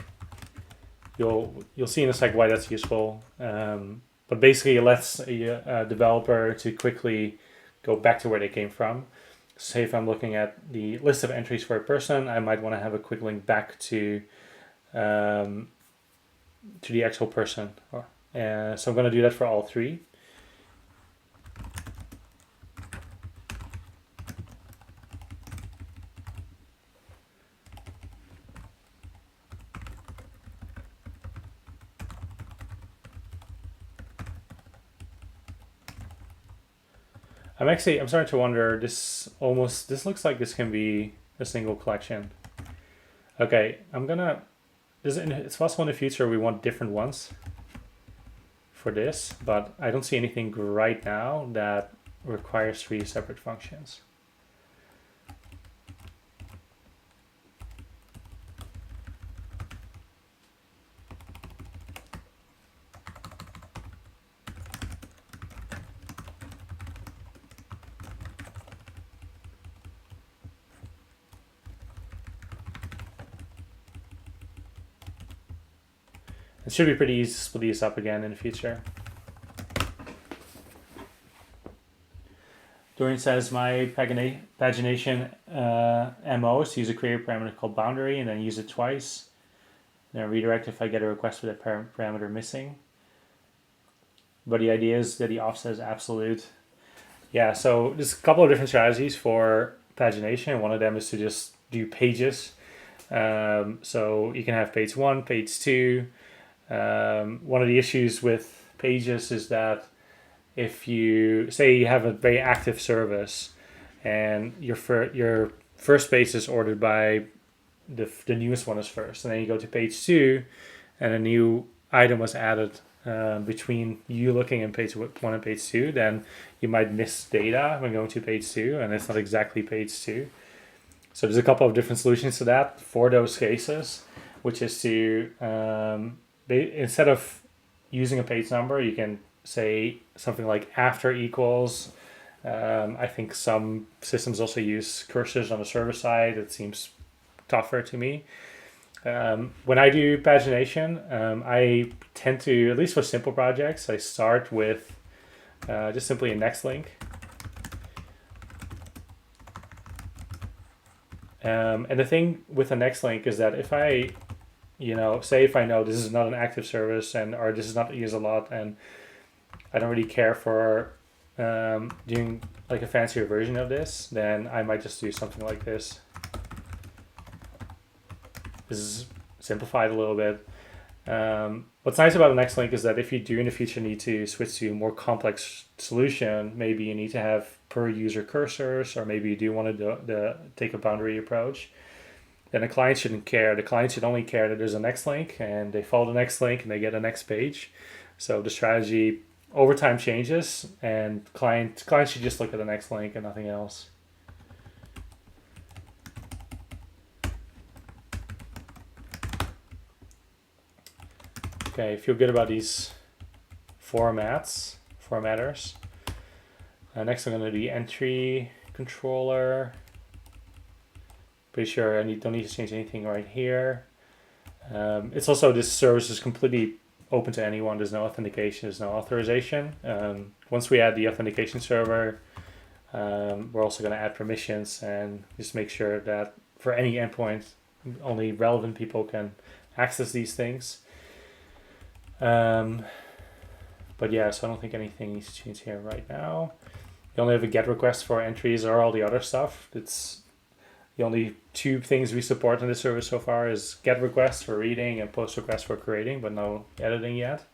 You'll see in a sec why that's useful. But basically it lets a developer to quickly go back to where they came from. Say if I'm looking at the list of entries for a person, I might want to have a quick link back to the actual person. So I'm going to do that for all 3. I'm starting to wonder, this looks like this can be a single collection. Okay, it's possible in the future we want different ones for this, but I don't see anything right now that requires 3 separate functions. It should be pretty easy to split these up again in the future. Dorian says my pagination MO is to use a query parameter called boundary and then use it twice. Then redirect if I get a request with a parameter missing. But the idea is that the offset is absolute. Yeah, so there's a couple of different strategies for pagination. One of them is to just do pages. So you can have page 1, page 2. One of the issues with pages is that if you say you have a very active service and your first page is ordered by the newest one is first, and then you go to page 2 and a new item was added between you looking in page 1 and page 2, then you might miss data when going to page 2 and it's not exactly page 2. So there's a couple of different solutions to that for those cases, which is to instead of using a page number, you can say something like after equals. I think some systems also use cursors on the server side. It seems tougher to me. When I do pagination, I tend to, at least for simple projects, I start with just simply a next link. And the thing with the next link is that if I, say if I know this is not an active service or this is not used a lot and I don't really care for doing like a fancier version of this, then I might just do something like this. This is simplified a little bit. What's nice about the next link is that if you do in the future need to switch to a more complex solution, maybe you need to have per user cursors, or maybe you do want to take a boundary approach, then the client shouldn't care. The client should only care that there's a next link and they follow the next link and they get a next page. So the strategy over time changes, and client should just look at the next link and nothing else. Okay, feel good about these formatters. Next I'm going to do the entry controller. Pretty sure I don't need to change anything right here. It's also, this service is completely open to anyone. There's no authentication, there's no authorization. Once we add the authentication server, we're also going to add permissions and just make sure that for any endpoint, only relevant people can access these things. But yeah, so I don't think anything needs to change here right now. You only have a GET request for entries or all the other stuff. It's the only two things we support in this service so far is GET requests for reading and POST requests for creating, but no editing yet.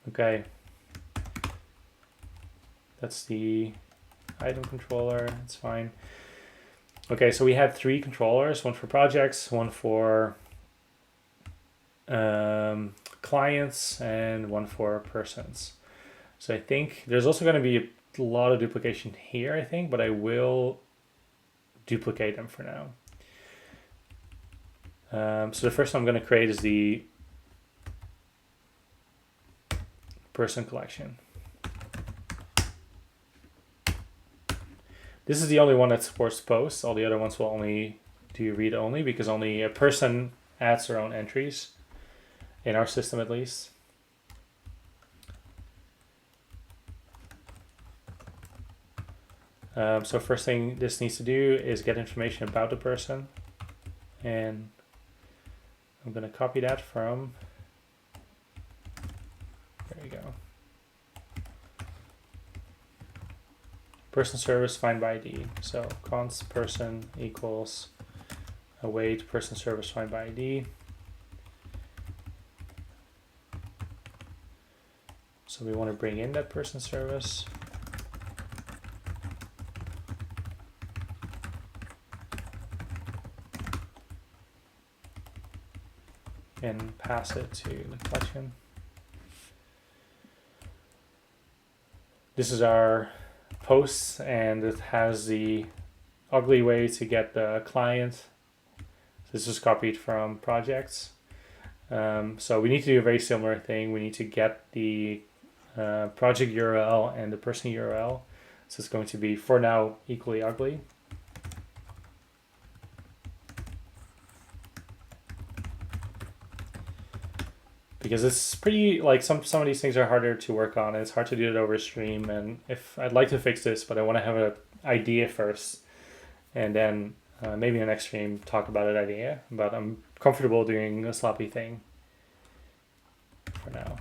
Okay. That's the item controller. That's fine. Okay, so we had 3 controllers, one for projects, one for clients, and one for persons. So I think there's also going to be a lot of duplication here, I think, but I will duplicate them for now. So the first one I'm going to create is the person collection. This is the only one that supports posts. All the other ones will only do read only, because only a person adds their own entries, in our system at least. So first thing this needs to do is get information about the person, and I'm going to copy that from, there you go. Person service find by ID. So const person equals await person service find by ID. So we want to bring in that person service. And pass it to the collection. This is our posts, and it has the ugly way to get the client. This is copied from projects. So we need to do a very similar thing. We need to get the project URL and the person URL. So it's going to be, for now, equally ugly. because it's pretty, like, some of these things are harder to work on, and it's hard to do it over stream. And if I'd like to fix this, but I want to have an idea first, and then maybe in the next stream talk about that idea. But I'm comfortable doing a sloppy thing for now.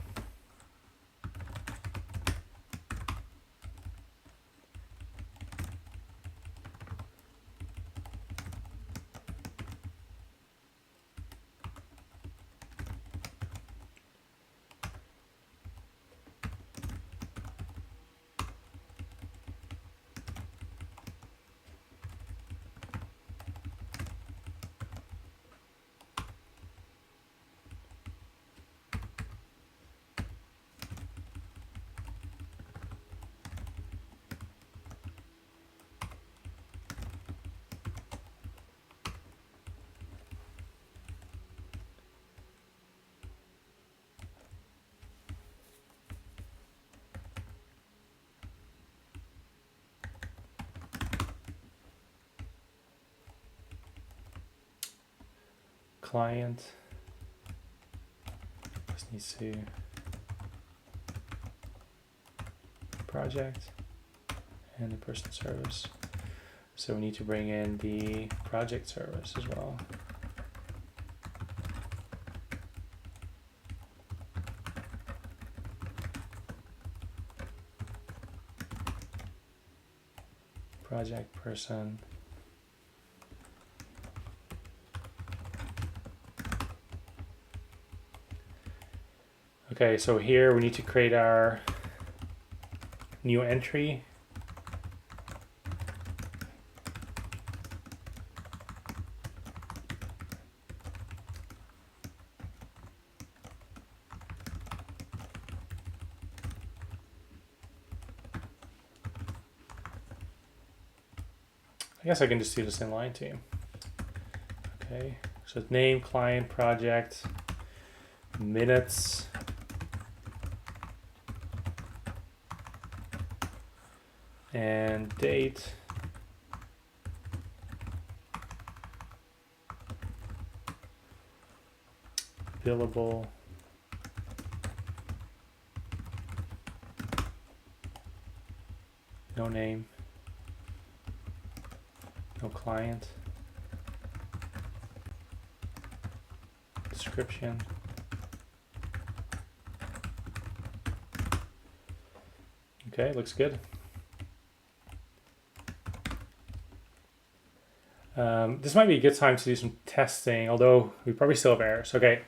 Client just needs to project and the person service. So we need to bring in the project service as well. Project person. Okay, so here we need to create our new entry. I guess I can just do this in line too. Okay, so name, client, project, minutes. And date. Billable. No name. No client. Description. Okay, looks good. This might be a good time to do some testing, although we probably still have errors. Okay,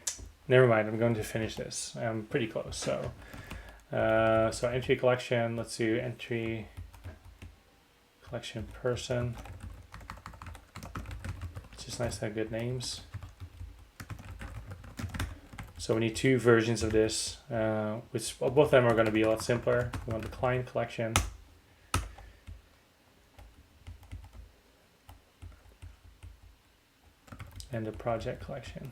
never mind. I'm going to finish this. I'm pretty close. So, so entry collection. Let's do entry collection person. It's just nice to have good names. So we need two versions of this, which both of them are going to be a lot simpler. We want the client collection. And the project collection.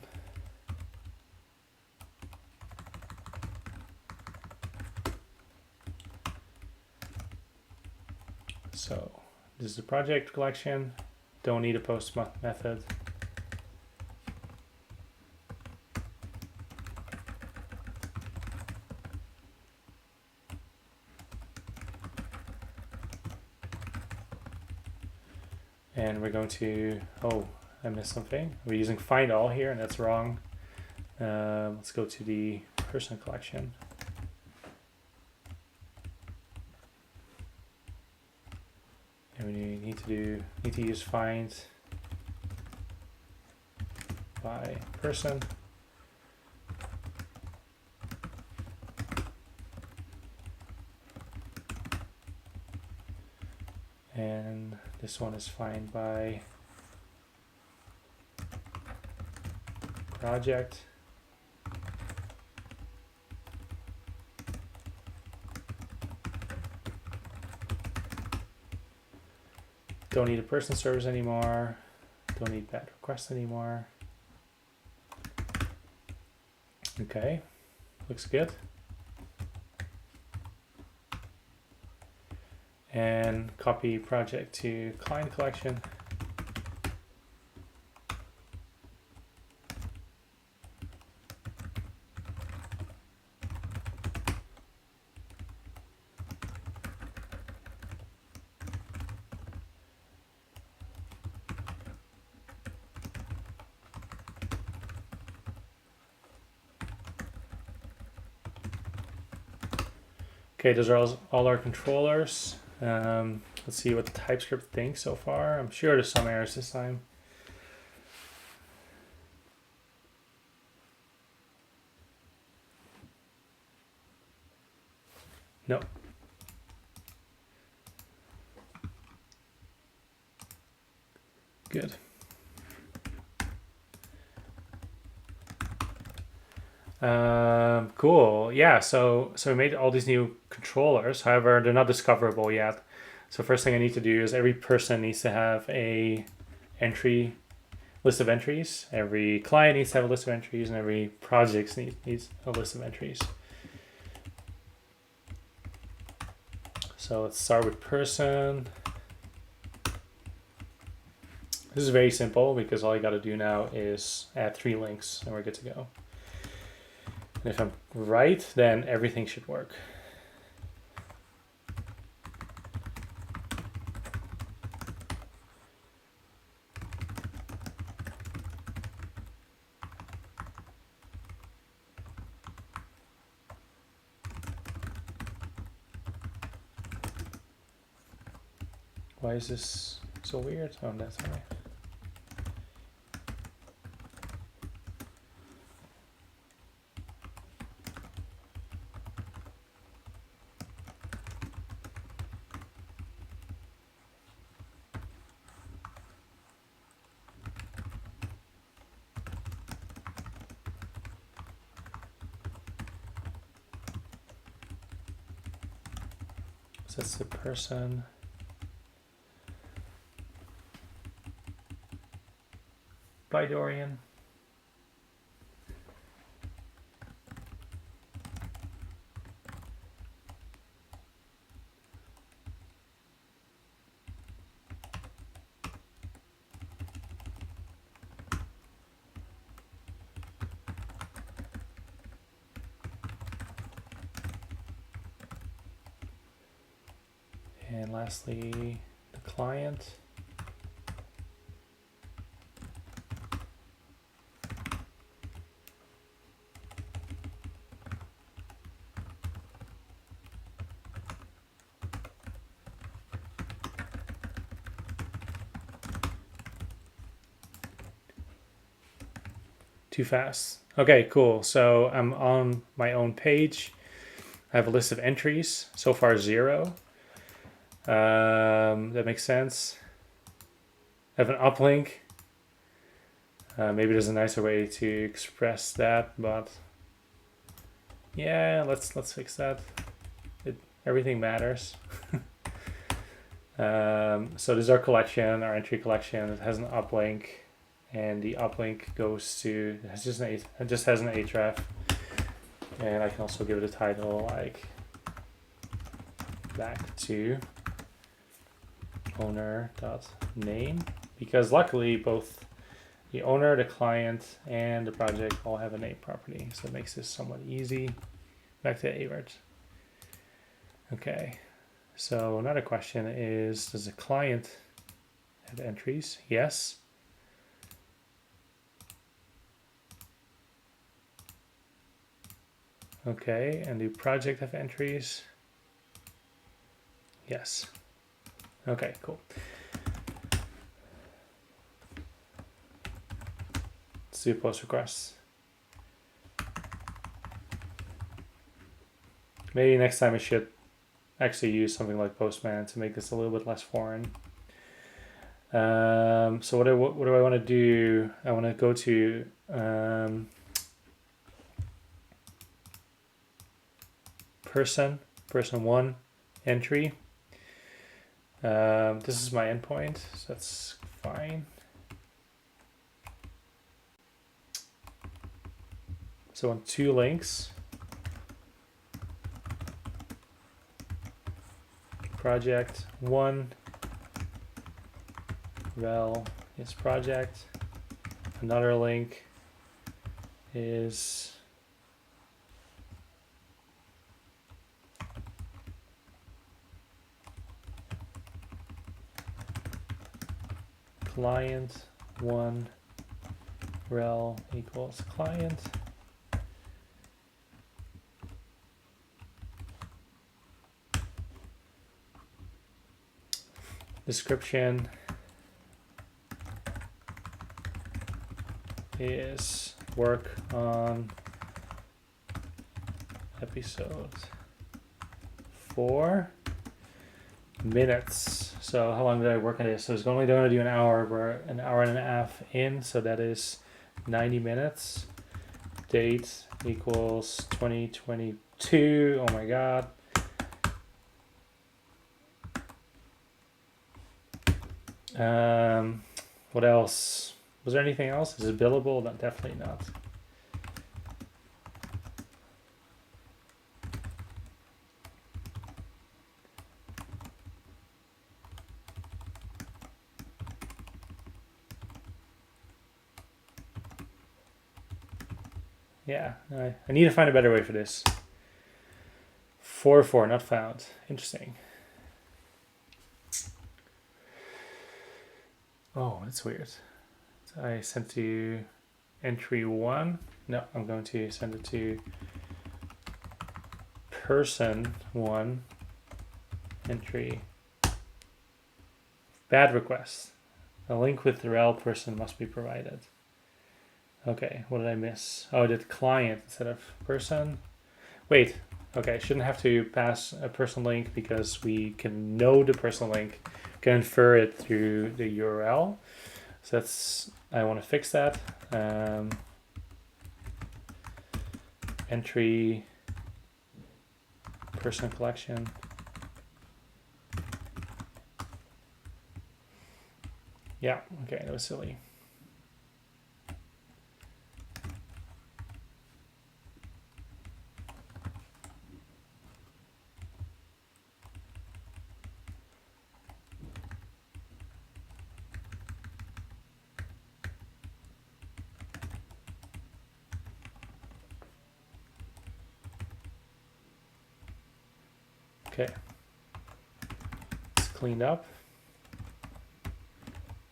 So this is the project collection. Don't need a post method. And we're going to, oh, I missed something. We're using find all here, and that's wrong. Let's go to the person collection. And we need to use find by person. And this one is find by project. Don't need a person service anymore. Don't need that request anymore. Okay, looks good. And copy project to client collection. Okay, those are all our controllers. Let's see what the TypeScript thinks so far. I'm sure there's some errors this time. No. Good. Cool. Yeah, so we made all these new controllers. However, they're not discoverable yet. So first thing I need to do is every person needs to have a list of entries. Every client needs to have a list of entries, and every project needs a list of entries. So let's start with person. This is very simple because all you got to do now is add 3 links and we're good to go. And if I'm right, then everything should work. Why is this so weird? Oh, that's all right. So that's the person. Bye, Dorian. And lastly, the client. Too fast. Okay, cool. So I'm on my own page. I have a list of entries. So far, 0. That makes sense. I have an uplink. Maybe there's a nicer way to express that, but yeah, let's fix that. Everything matters. So this is our collection, our entry collection. It has an uplink, and the uplink goes to it just has an href, and I can also give it a title like back to owner.name, because luckily both the owner, the client, and the project all have a name property, so it makes this somewhat easy. Back to Avert. Okay, so another question is, does the client have entries? Yes. Okay, and the project have entries? Yes. Okay, cool. Let's do post requests. Maybe next time I should actually use something like Postman to make this a little bit less foreign. So what do I want to do? I want to go to person 1 entry. This is my endpoint, so that's fine. So on 2 links, project 1 rel is project. Another link is client 1 rel equals client. description is work on episode 4 minutes. So how long did I work on this? So it's only going to do an hour. We're an hour and a half in, so that is 90 minutes. Date equals 2022. Oh my god. What else? Was there anything else? Is it billable? No, definitely not. Yeah, I need to find a better way for this. 4 not found. Interesting. Oh, that's weird. I sent to entry 1. No, I'm going to send it to person 1 entry. Bad request. A link with the rel person must be provided. Okay, what did I miss? Oh, I did client instead of person. Wait, okay, shouldn't have to pass a person link because we can know the person link, can infer it through the URL. So that's, I want to fix that. Entry person collection. Yeah, okay, that was silly. Okay, it's cleaned up.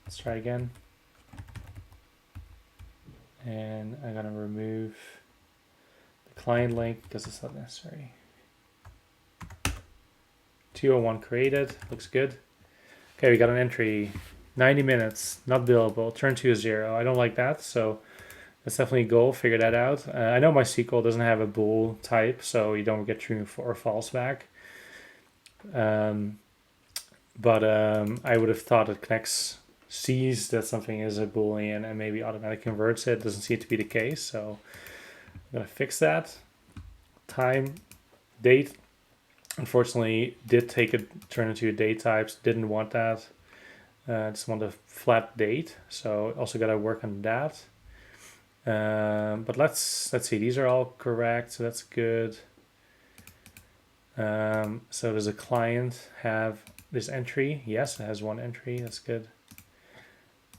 Let's try again. And I'm gonna remove the client link because it's not necessary. 201 created, looks good. Okay, we got an entry, 90 minutes, not billable, turn to a 0. I don't like that, so that's definitely a goal, figure that out. I know MySQL doesn't have a bool type, so you don't get true or false back. But I would have thought that Knex sees that something is a boolean and maybe automatically converts it. Doesn't seem to be the case, so I'm gonna fix that. Time, date, unfortunately did take it, turn into a date types, didn't want that. Just want a flat date, so also gotta work on that. But let's see, these are all correct, so that's good. So does a client have this entry? Yes, it has one entry, that's good.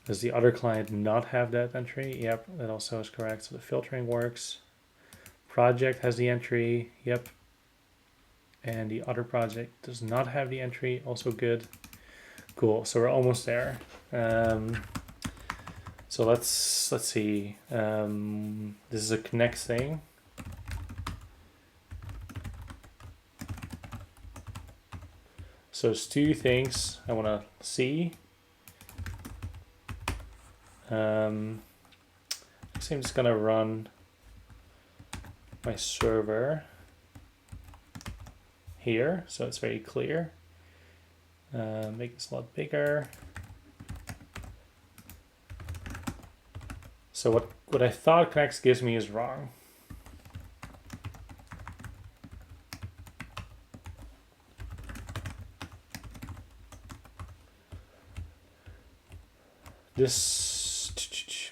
Does the other client not have that entry? Yep, that also is correct, so the filtering works. Project has the entry, yep. And the other project does not have the entry, also good. Cool, so we're almost there. So let's see. This is a connect thing. So there's 2 things I want to see. I'm just gonna run my server here, so it's very clear. Make this a lot bigger. So what I thought Knex gives me is wrong. This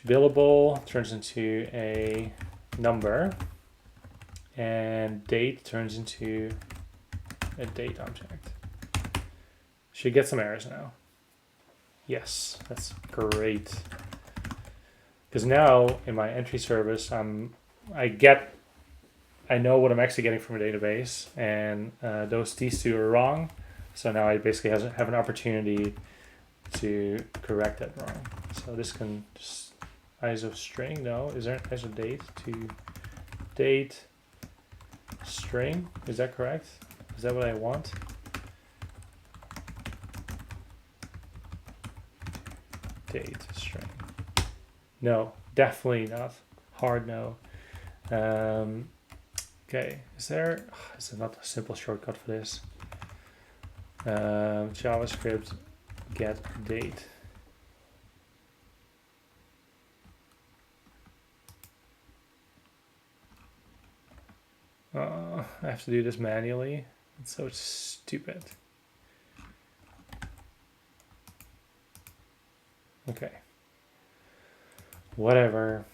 billable turns into a number, and date turns into a date object. Should get some errors now. Yes, that's great. Because now in my entry service, I know what I'm actually getting from a database, and these 2 are wrong. So now I basically have an opportunity to correct that wrong. So this can just ISO string. No, is there an ISO date to date string? Is that correct? Is that what I want? date string. No, definitely not. Hard no. Okay, is there not a simple shortcut for this? JavaScript get date. I have to do this manually. It's so stupid. Okay. Whatever.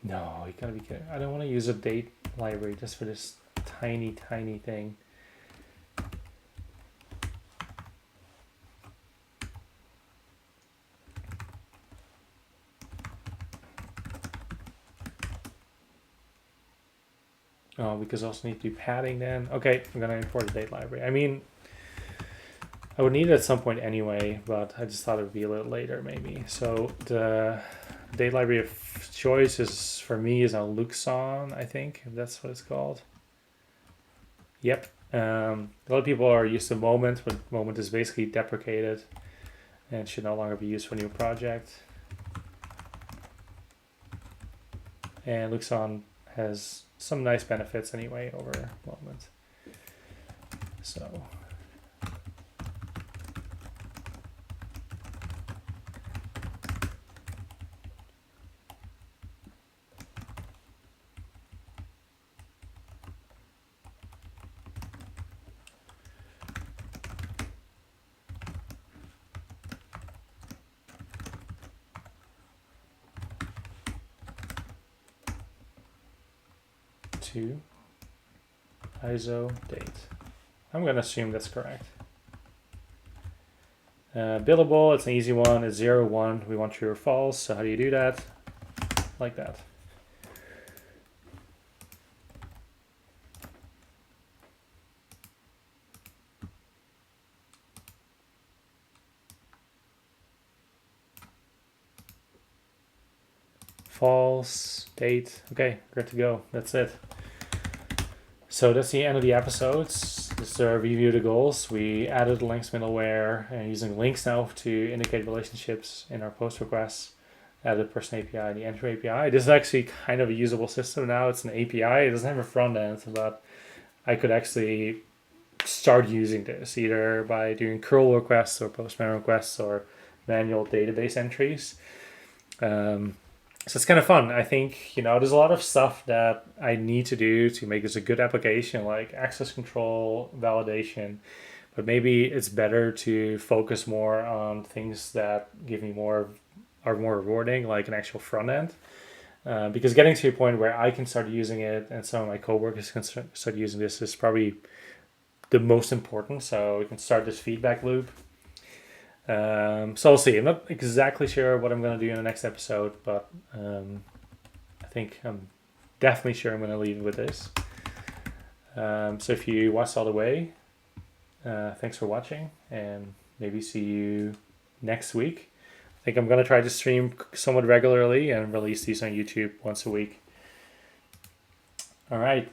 No, you gotta be kidding. I don't want to use a date library just for this tiny thing. Oh, because I also need to do padding then. Okay, I'm gonna import a date library. I mean, I would need it at some point anyway, but I just thought it would be a little later maybe. So the date library of choice is for me is on Luxon, I think, if that's what it's called. Yep. A lot of people are used to Moment, but Moment is basically deprecated and should no longer be used for a new project. And Luxon has some nice benefits anyway over Moment. So to ISO date. I'm going to assume that's correct. Billable, it's an easy one. It's 0, 1. We want true or false. So how do you do that? Like that. False, date. Okay, good to go. That's it. So that's the end of the episodes. Just to review the goals. We added links middleware and using links now to indicate relationships in our post requests. Added person API and the entry API. This is actually kind of a usable system now. It's an API. It doesn't have a front end, but I could actually start using this either by doing curl requests or postman requests or manual database entries. So it's kind of fun. I think, there's a lot of stuff that I need to do to make this a good application, like access control, validation. But maybe it's better to focus more on things that are more rewarding, like an actual front end. Because getting to a point where I can start using it and some of my coworkers can start using this is probably the most important. So we can start this feedback loop. So we'll see. I'm not exactly sure what I'm going to do in the next episode, but I think I'm definitely sure I'm going to leave with this. So if you watched all the way, thanks for watching, and maybe see you next week. I think I'm going to try to stream somewhat regularly and release these on YouTube once a week. All right.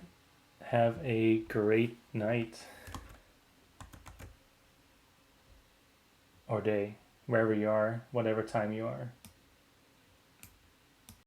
Have a great night. Or day, wherever you are, whatever time you are.